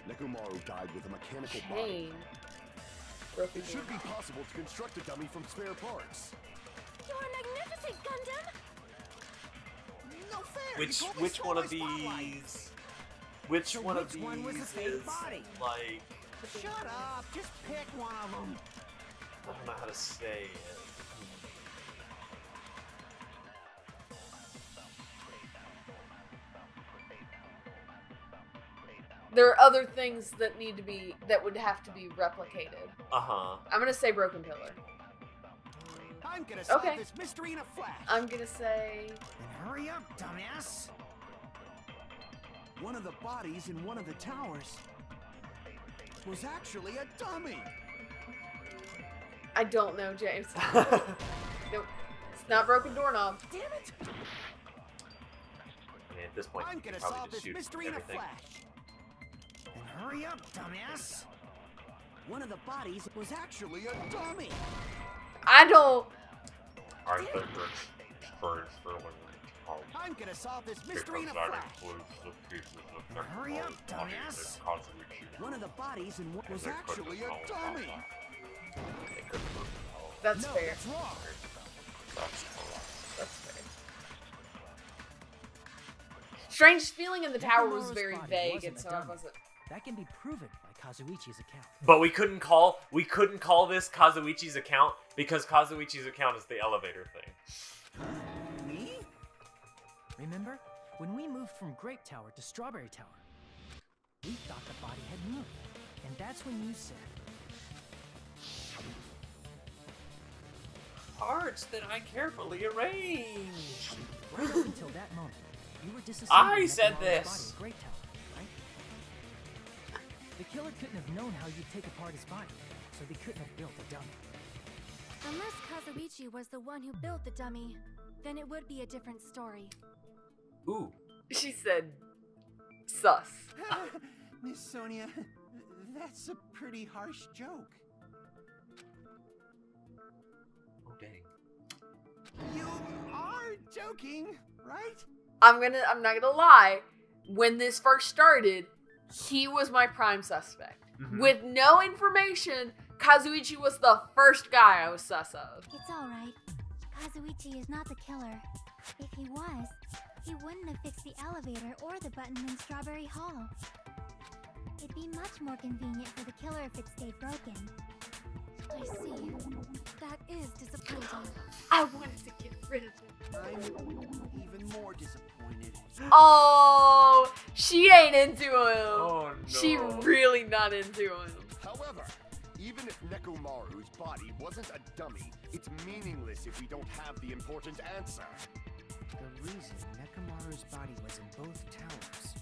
Nekomaru died with a mechanical body. Chain. Broken It should be doorknob. possible to construct a dummy from spare parts. You're magnificent, Gundam! No fair. Which You totally which stole one my of spotlight. these? Which So one of which one was the these fake is body? like? Shut up. Just pick one of them. I don't know how to say it. There are other things that need to be, that would have to be replicated. Uh-huh. I'm gonna say broken pillar. I'm gonna solve Okay. this mystery in a flash. I'm gonna say And hurry up, dumbass! One of the bodies in one of the towers was actually a dummy. I don't know, James. Nope. It's not broken doorknob. Damn it! I mean, at this point, I'm you gonna can probably solve just this shoot mystery in a everything. flash. And hurry up, dumbass! One of the bodies was actually a dummy. I don't. I think that's strange feeling. I'm gonna solve this mystery in a Because that flash. includes the pieces of And hurry up, Nekomaru's body dumbass. that Kazuichi One of the bodies in one was they couldn't actually a know about dummy. that. They couldn't move it all. That's No, fair. that's wrong! That's correct. That's fair. Strange feeling in the tower was Nekomaru's very body vague, wasn't and a so I dummy. wasn't. That can be proven by Kazuichi's account. But we couldn't call this Kazuichi's account because Kazuichi's account is the elevator thing. Me? Remember? When we moved from Grape Tower to Strawberry Tower, we thought the body had moved. And that's when you said, Parts that I carefully arranged. right up until that moment, you were disassembling I said Nekomaru's this. body in Grape Tower, right? The killer couldn't have known how you'd take apart his body, so they couldn't have built a dummy. Unless Kazuichi was the one who built the dummy, then it would be a different story. Ooh. She said, "Sus." Miss Sonia, that's a pretty harsh joke. Oh dang. You are joking, right? I'm not gonna lie. When this first started, he was my prime suspect. Mhm. With no information, Kazuichi was the first guy I was sus of. It's alright. Kazuichi is not the killer. If he was, he wouldn't have fixed the elevator or the button in Strawberry Hall. It'd be much more convenient for the killer if it stayed broken. I see. That is disappointing. I wanted to get rid of it. I'm even more disappointed. Oh, she ain't into him. Oh, no. She really not into him. However, even if Nekomaru's body wasn't a dummy, it's meaningless if we don't have the important answer. The reason Nekomaru's body was in both towers,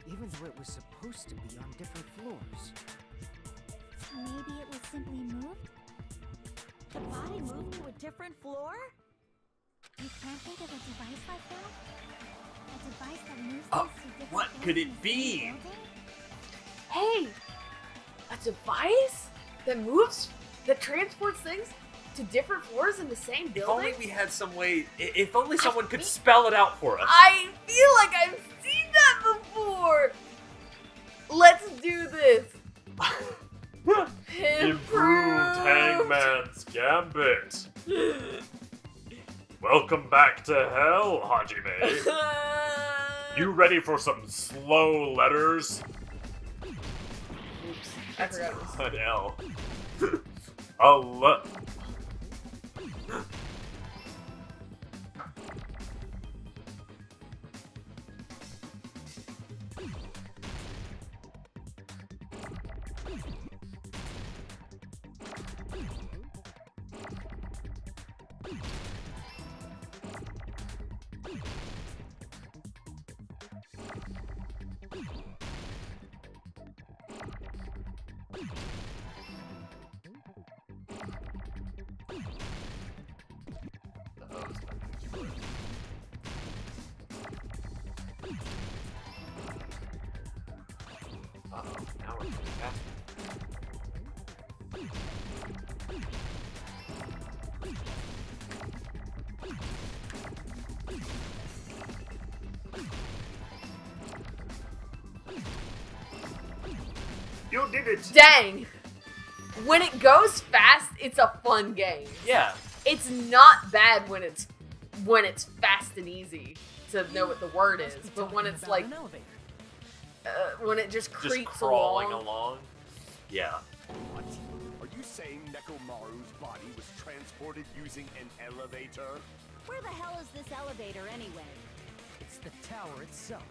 even though it was supposed to be on different floors. Maybe it was simply moved? The body moved to a different floor? You can't think of a device like that? A device that moves Oh, things to different what floors could in it the same be? building? Hey, a device that moves, that transports things to different floors in the same If building? only we had some way. If only someone could spell it out for us. I feel like I've seen that before. Let's do this. Improved Hangman's Gambit. Welcome back to hell, Hajime. You ready for some slow letters? Oops, I forgot it was. An L. A Uh-oh, now we're going fast. You did it! Dang. When it goes fast, it's a fun game. Yeah. It's not bad when it's fast and easy to know what the word is, but when it's like An elevator. when it just creeps Just crawling along. along. Yeah. What? Are you saying Nekomaru's body was transported using an elevator? Where the hell is this elevator anyway? It's the tower itself.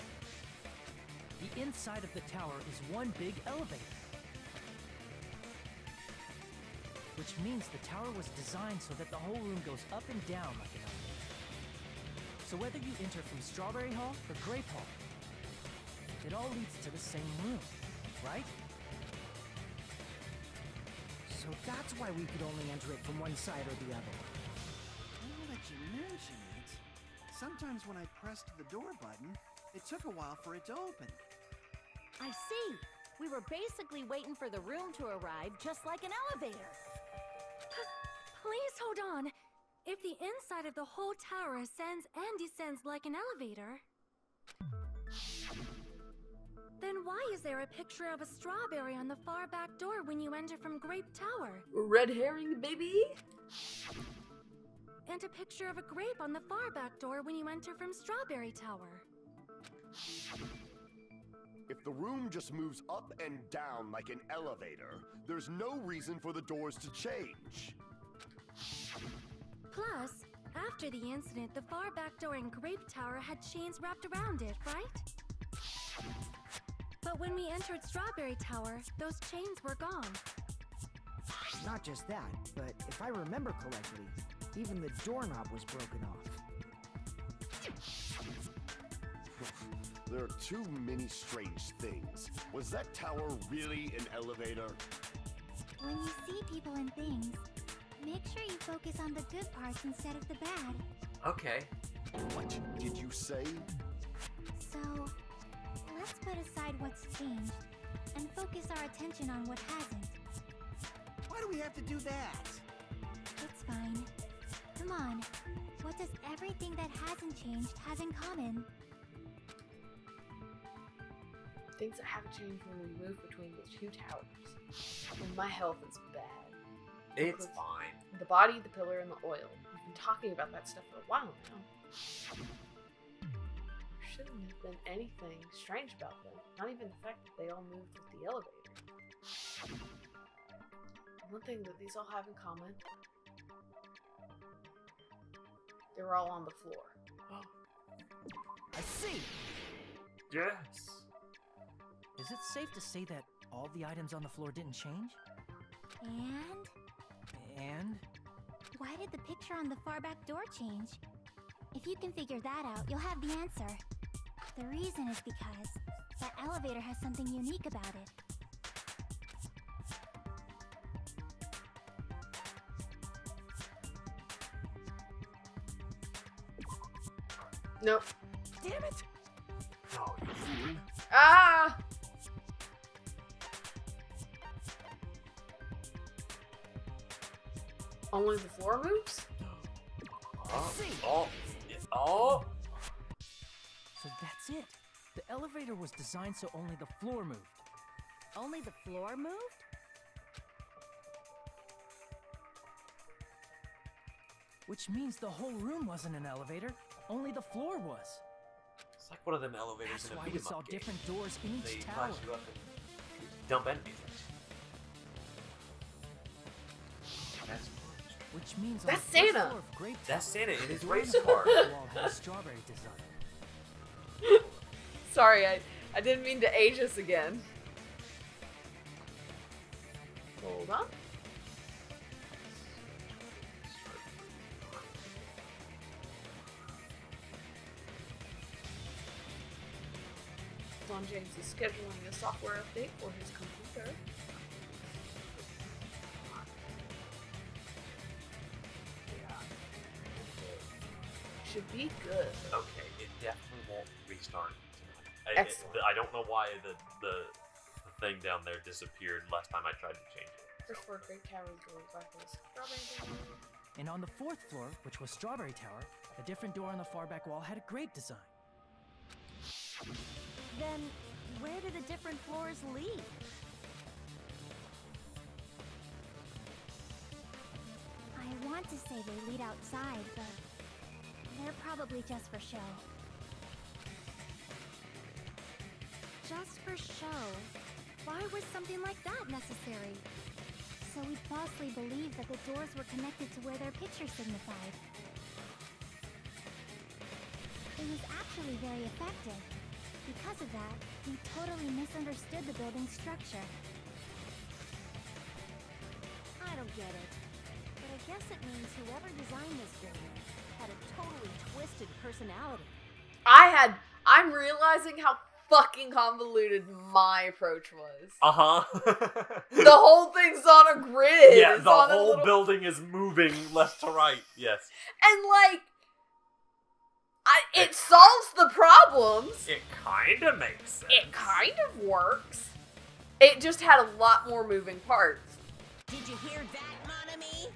The inside of the tower is one big elevator. Which means the tower was designed so that the whole room goes up and down like an elevator. So whether you enter from Strawberry Hall or Grape Hall, it all leads to the same room, right? So that's why we could only enter it from one side or the other. Now that you mention it, sometimes when I pressed the door button, it took a while for it to open. I see. We were basically waiting for the room to arrive, just like an elevator. Please hold on. If the inside of the whole tower ascends and descends like an elevator, then why is there a picture of a strawberry on the far back door when you enter from Grape Tower? Red herring, baby. And a picture of a grape on the far back door when you enter from Strawberry Tower? If the room just moves up and down like an elevator, there's no reason for the doors to change. Plus, after the incident, the far back door in Grape Tower had chains wrapped around it, right? But when we entered Strawberry Tower, those chains were gone. Not just that, but if I remember correctly, even the doorknob was broken off. There are too many strange things. Was that tower really an elevator? When you see people and things, make sure you focus on the good parts instead of the bad. Okay. What did you say? So, let's put aside what's changed and focus our attention on what hasn't. Why do we have to do that? It's fine. Come on. What does everything that hasn't changed have in common? Things that haven't changed when we move between the two towers. And my health is bad. It's fine. The body, the pillar, and the oil. We've been talking about that stuff for a while now. shouldn't have been anything strange about them. Not even the fact that they all moved with the elevator. One thing that these all have in common, they were all on the floor. I see! Yes. Is it safe to say that all the items on the floor didn't change? And? Why did the picture on the far back door change? If you can figure that out, you'll have the answer. The reason is because that elevator has something unique about it. Nope. Damn it! Oh, you fool. Ah! Only the floor moves? Oh. Oh. So that's it. The elevator was designed so only the floor moved. Only the floor moved? Which means the whole room wasn't an elevator, only the floor was. It's like one of them elevators That's in a why beat we 'em saw up game. different doors in They each tower. flash you up and dump enemies at you. That's Which means on That's the first Santa. floor of Grape That's Tower, Santa in the his door on race the car. back wall had a strawberry design. Sorry, I didn't mean to age us again. Hold on. Don James is scheduling a software update for his computer. Should be good. Okay, it definitely won't restart tonight. Excellent. I don't know why the thing down there disappeared last time I tried to change it. First floor, Great Tower doors, strawberry. And on the fourth floor, which was Strawberry Tower, a different door on the far back wall had a grape design. Then, where do the different floors lead? I want to say they lead outside, but they're probably just for show. Just for show? Why was something like that necessary? So we'd falsely believe that the doors were connected to where their picture signified. It was actually very effective. Because of that, we totally misunderstood the building's structure. I don't get it. But I guess it means whoever designed this building had a totally twisted personality. I'm realizing how fucking convoluted my approach was. Uh-huh. The whole thing's on a grid. Yeah, It's the on a whole little- building is moving left to right. Yes. And like, it solves the problems. It kind of makes sense. It kind of works. It just had a lot more moving parts. Did you hear that, Monami?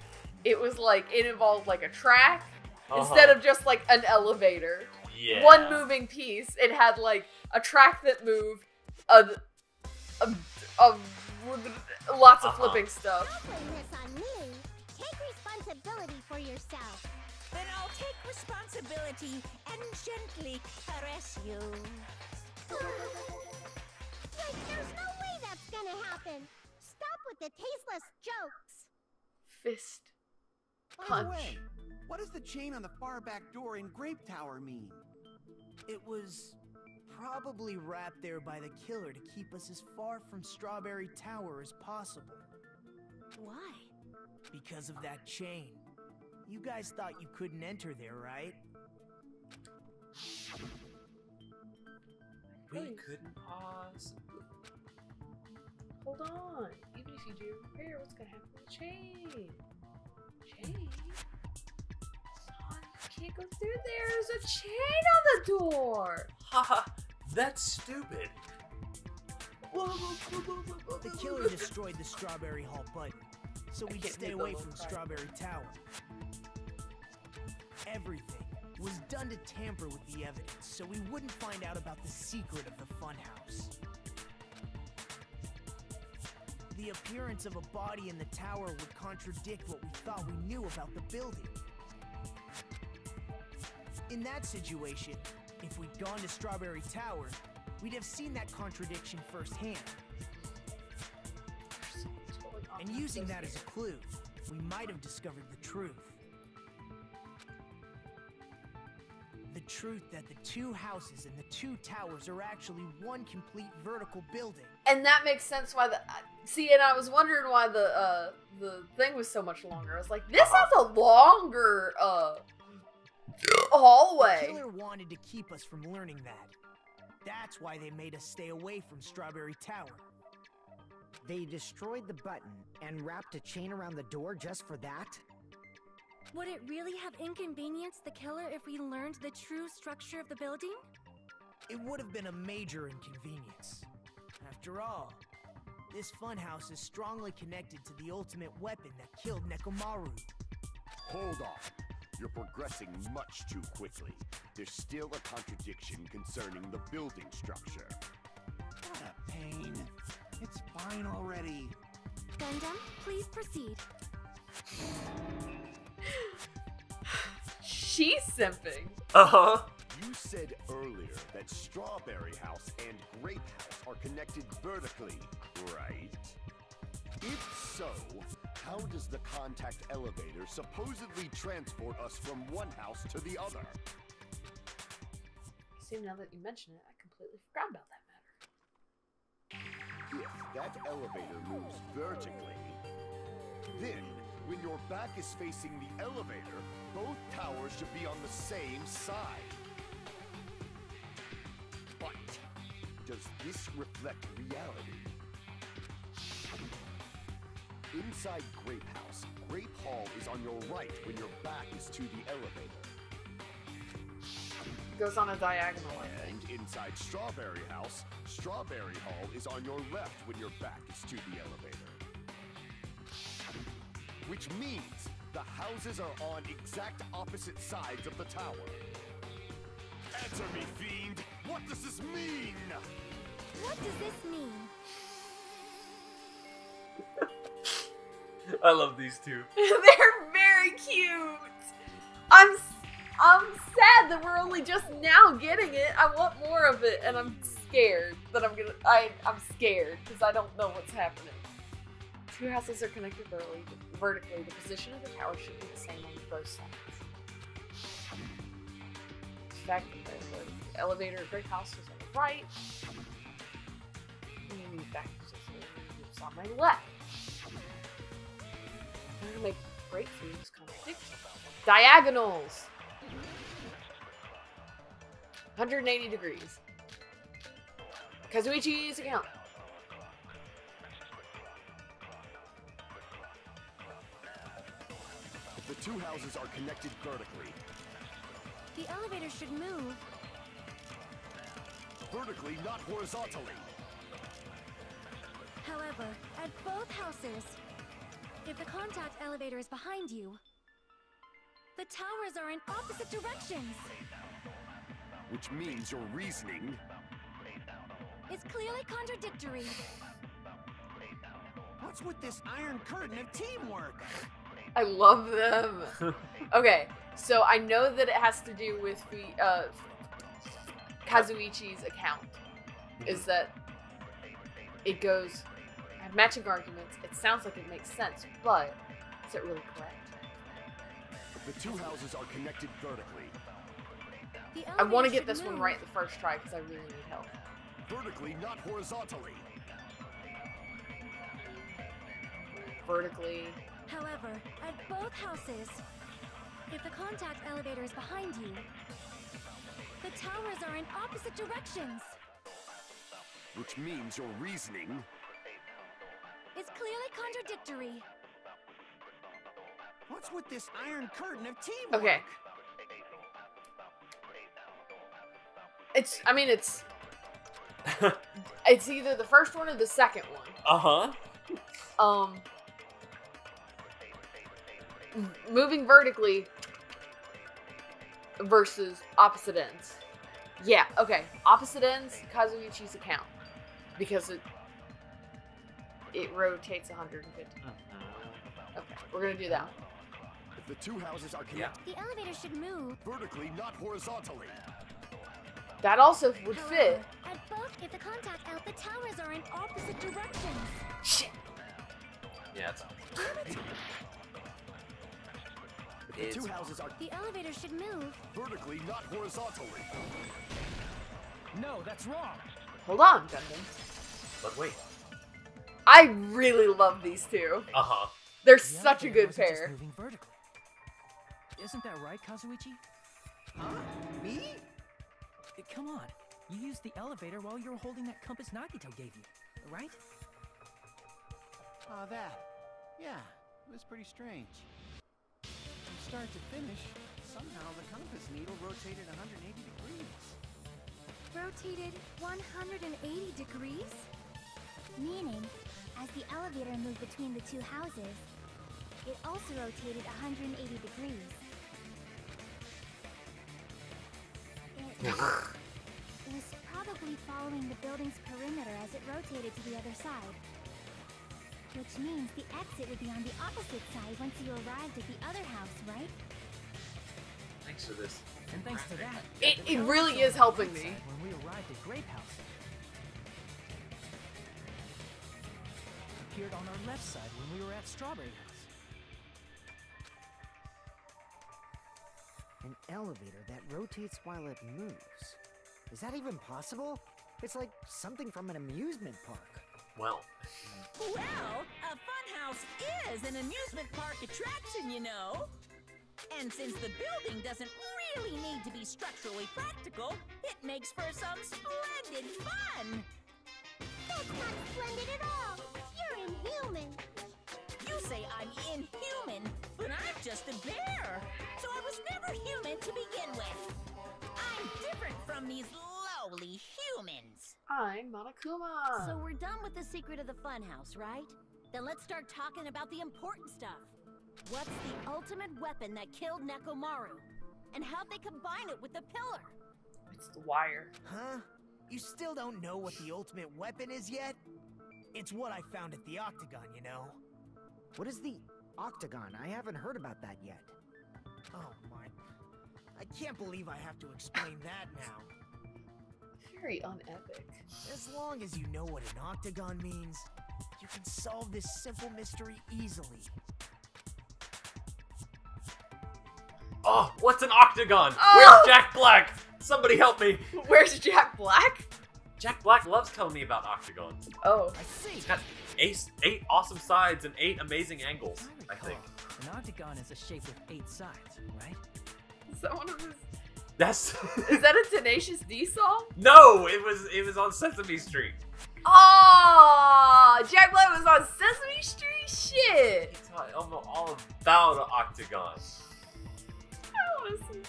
It was like, it involved like a track instead of just like an elevator. Yeah. One moving piece. It had like a track that moved, lots of flipping stuff. Don't blame this on me. Take responsibility for yourself. Then I'll take responsibility and gently caress you. Like, there's no way that's gonna happen. Stop with the tasteless jokes. Fist By the punch. way, what does the chain on the far back door in Grape Tower mean? It was probably wrapped there by the killer to keep us as far from Strawberry Tower as possible. Why? Because of that chain. You guys thought you couldn't enter there, right? We couldn't pause. Hold on. Even if you do repair, what's gonna happen to the chain? Chain? Son, you can't go through there. There's a chain on the door. Haha, that's stupid. The killer destroyed the Strawberry Hall button, so we'd can't stay do the away little from cry. Strawberry Tower. Everything was done to tamper with the evidence, so we wouldn't find out about the secret of the funhouse. The appearance of a body in the tower would contradict what we thought we knew about the building. In that situation, If we'd gone to Strawberry Tower, we'd have seen that contradiction firsthand. And using that as a clue, we might have discovered the truth. The truth that the two houses and the two towers are actually one complete vertical building. And that makes sense why the... See, and I was wondering why the thing was so much longer. I was like, this has a longer, hallway. The killer wanted to keep us from learning that. That's why they made us stay away from Strawberry Tower. They destroyed the button and wrapped a chain around the door just for that? Would it really have inconvenienced the killer if we learned the true structure of the building? It would have been a major inconvenience. After all, this funhouse is strongly connected to the ultimate weapon that killed Nekomaru. Hold on. You're progressing much too quickly. There's still a contradiction concerning the building structure. What a pain. It's fine already. Gundam, please proceed. She's simping. Uh-huh. You said earlier that Strawberry House and Grape House are connected vertically, right? If so, how does the contact elevator supposedly transport us from one house to the other? See, now that you mention it, I completely forgot about that matter. If that elevator moves vertically, then when your back is facing the elevator, both towers should be on the same side. But does this reflect reality? Inside Grape House, Grape Hall is on your right when your back is to the elevator. It goes on a diagonal, I think. And inside Strawberry House, Strawberry Hall is on your left when your back is to the elevator. Which means the houses are on exact opposite sides of the tower. Answer me, fiend! What does this mean? What does this mean? I love these two. They're very cute. I'm sad that we're only just now getting it. I want more of it, and I'm scared that I'm scared because I don't know what's happening. Two houses are connected vertically. The position of the tower should be the same on both sides. The fact that the elevator at Great House is on the right. And the fact that it's on my left. I'm gonna make breakthroughs contradictions. Diagonals! 180 degrees. Kazuichi's account. The two houses are connected vertically. The elevator should move. Vertically, not horizontally. However, at both houses, if the contact elevator is behind you, the towers are in opposite directions. Which means your reasoning It's clearly contradictory. What's with this iron curtain of teamwork? I love them. Okay, so I know that it has to do with the Kazuichi's account. Is that it goes matching arguments. It sounds like it makes sense, but is it really correct? the two houses are connected vertically. I want to get this one right the first try because I really need help. Vertically, not horizontally. Vertically. However, at both houses, if the contact elevator is behind you, the towers are in opposite directions. Which means your reasoning It's clearly contradictory. What's with this iron curtain of teamwork? Okay. It's it's either the first one or the second one. Moving vertically versus opposite ends. Yeah, okay. Opposite ends, Kazuichi's account. Because it rotates 150. Okay, we're gonna do that one. if the two houses are connected The elevator should move. vertically, not horizontally. That also would fit. At both, if the contact out, the towers are in opposite directions. Shit. Yeah, it's The two houses are The elevator should move. vertically, not horizontally. No, that's wrong. Hold on, Gundam. But wait. I really love these two. Uh-huh. They're The such a elevator good wasn't just pair. moving vertically. Isn't that right, Kazuichi? Huh? Me? Come on. You used the elevator while you were holding that compass Nagito gave you, right? Oh, that. Yeah, it was pretty strange. From start to finish, somehow the compass needle rotated 180 degrees. Rotated 180 degrees? Meaning, as the elevator moved between the two houses, it also rotated 180 degrees. It was probably following the building's perimeter as it rotated to the other side. Which means the exit would be on the opposite side once you arrived at the other house, right? Thanks for this. And thanks to that, It the tower really was is on the helping right me. side when we arrived at Grape House. Appeared on our left side when we were at Strawberry House. An elevator that rotates while it moves. Is that even possible? It's like something from an amusement park. Well, Well, a funhouse is an amusement park attraction, you know. And since the building doesn't really need to be structurally practical, it makes for some splendid fun. That's not splendid at all! You're inhuman! You say I'm inhuman, but I'm just a bear. So I was never human to begin with. I'm different from these lowly humans. I'm Monokuma. So we're done with the secret of the funhouse, right? Then let's start talking about the important stuff. What's the ultimate weapon that killed Nekomaru? And how'd they combine it with the pillar? It's the wire. Huh? You still don't know what the ultimate weapon is yet? It's what I found at the Octagon, you know? What is the Octagon? I haven't heard about that yet. Oh my... I can't believe I have to explain that now. Very unepic. As long as you know what an Octagon means, you can solve this simple mystery easily. oh, what's an octagon? Oh! Where's Jack Black? Somebody help me. Where's Jack Black? Jack Black loves telling me about octagons. Oh. I see. It's got eight awesome sides and 8 amazing angles, As I recall, think. An octagon is a shape with 8 sides, right? Is that one of his... That's Is that a Tenacious D song? No, it was on Sesame Street. Oh, Jack Black was on Sesame Street? Shit. It's all about an octagon. I want to see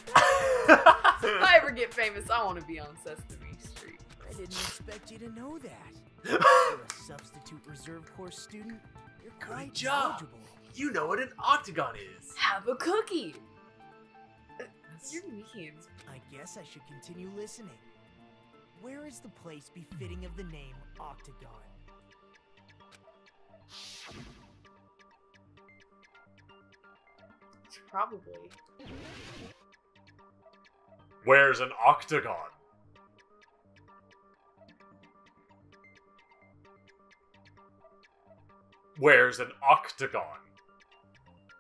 that. If I ever get famous, I want to be on Sesame Street. I didn't expect you to know that. You're a substitute reserve course student. You're quite job. knowledgeable. You know what an octagon is. Have a cookie. You're mean. I guess I should continue listening. Where is the place befitting of the name Octagon? Probably. Where's an octagon? Where's an octagon?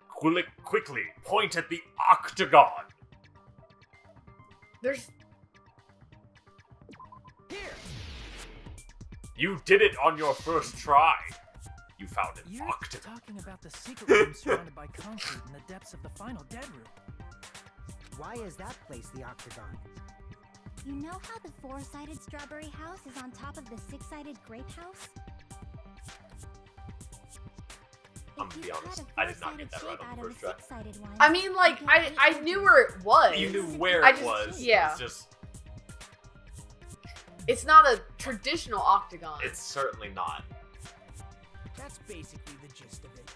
Quickly, point at the octagon. There's... Here! You did it on your first try. You found an You're octagon. talking about the secret room surrounded by concrete in the depths of the final dead room. Why is that place the Octagon? You know how the 4-sided strawberry house is on top of the 6-sided grape house? I'm If gonna you be honest, cut a I did not get 4-sided that right shape on out the of first a try. 6-sided one, I mean, like, you get I 8 knew where it was. You knew where I it just- was. yeah. It's just, It's not a traditional octagon. it's certainly not. That's basically the gist of it.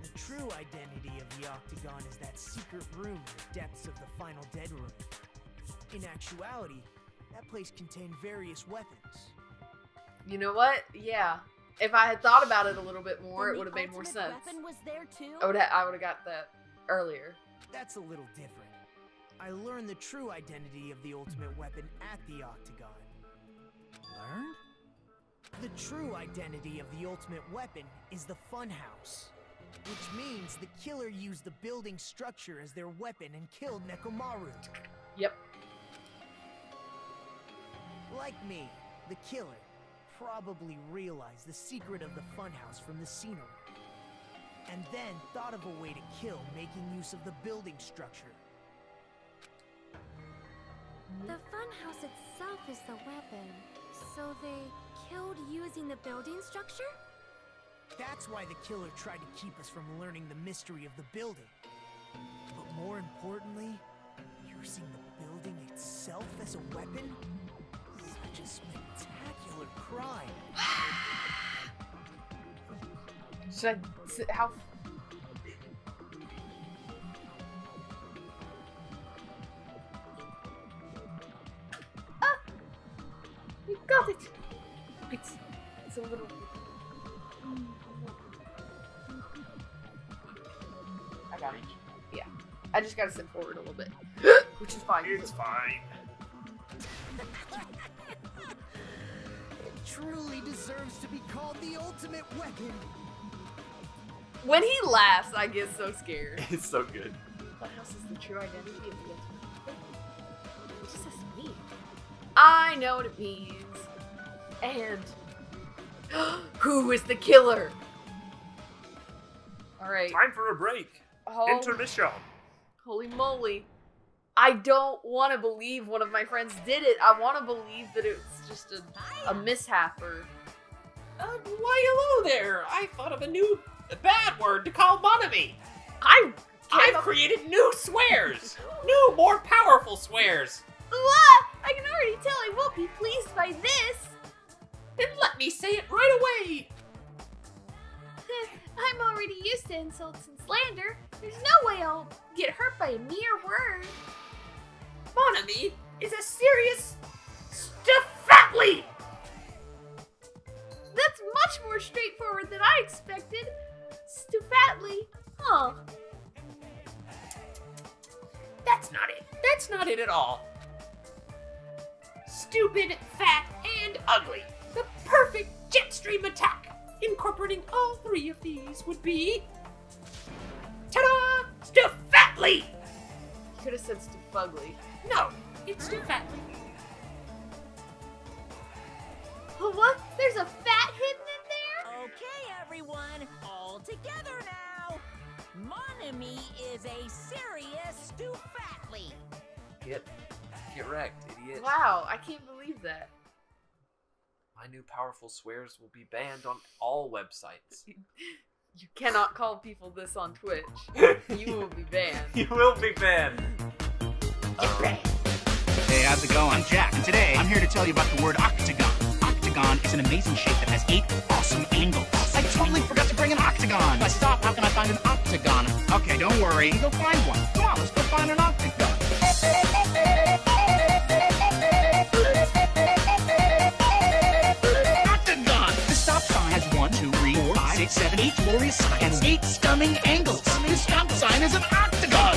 The true identity of the Octagon is that secret room in the depths of the final dead room. In actuality, that place contained various weapons. You know what? Yeah. If I had thought about it a little bit more, Then it the would have made more ultimate sense. weapon was there too? I would have got that earlier. That's a little different. I learned the true identity of the ultimate weapon at the Octagon. Learned? The true identity of the ultimate weapon is the Funhouse, which means the killer used the building structure as their weapon and killed Nekomaru. Yep. Like me, the killer probably realized the secret of the Funhouse from the scenery, and then thought of a way to kill making use of the building structure. The funhouse itself is the weapon, so they killed using the building structure? That's why the killer tried to keep us from learning the mystery of the building. But more importantly, using the building itself as a weapon? Such a spectacular crime. Should I... How... Ah! We got it! It's a little... I got it. Yeah. I just gotta sit forward a little bit. Which is fine. It's fine. It truly deserves to be called the ultimate weapon. When he laughs, I get so scared. It's so good. What else is the true identity of the ultimate weapon? What does this mean? I know what it means. And who is the killer? Alright. Time for a break. Oh, Intermission. holy moly. I don't want to believe one of my friends did it. I want to believe that it's just a mishap or... Why hello there. I thought of a new bad word to call Monami. I've created new swears. New, more powerful swears. What? I can already tell I won't be pleased by this. Then let me say it right away. I'm already used to insults and slander. There's no way I'll get hurt by a mere word. Monami is a serious Stefatly. That's much more straightforward than I expected. Stufatly. Huh. That's not it. That's not it at all. Stupid, fat, and ugly. The perfect jet stream attack. Incorporating all three of these would be... Ta-da! Stefatly! You could have said Stufugly. No, it's Stefatly. What? There's a fat hidden in there? Okay, everyone, all together now. Monami is a serious Stufatly. Get wrecked, idiot. Wow, I can't believe that. My new powerful swears will be banned on all websites. You cannot call people this on Twitch. You will be banned. You will be banned. Hey, how's it going? I'm Jack, and today I'm here to tell you about the word Octagon. Octagon is an amazing shape that has 8 awesome angles. I totally forgot to bring an octagon. If I stop, how can I find an octagon? Okay, don't worry. Go find one. Come on, let's go find an octagon. Octagon! The stop sign has 1, 2, 3, 4, 5, 6, 7, 8 glorious signs and 8 stunning angles. The stop sign is an octagon!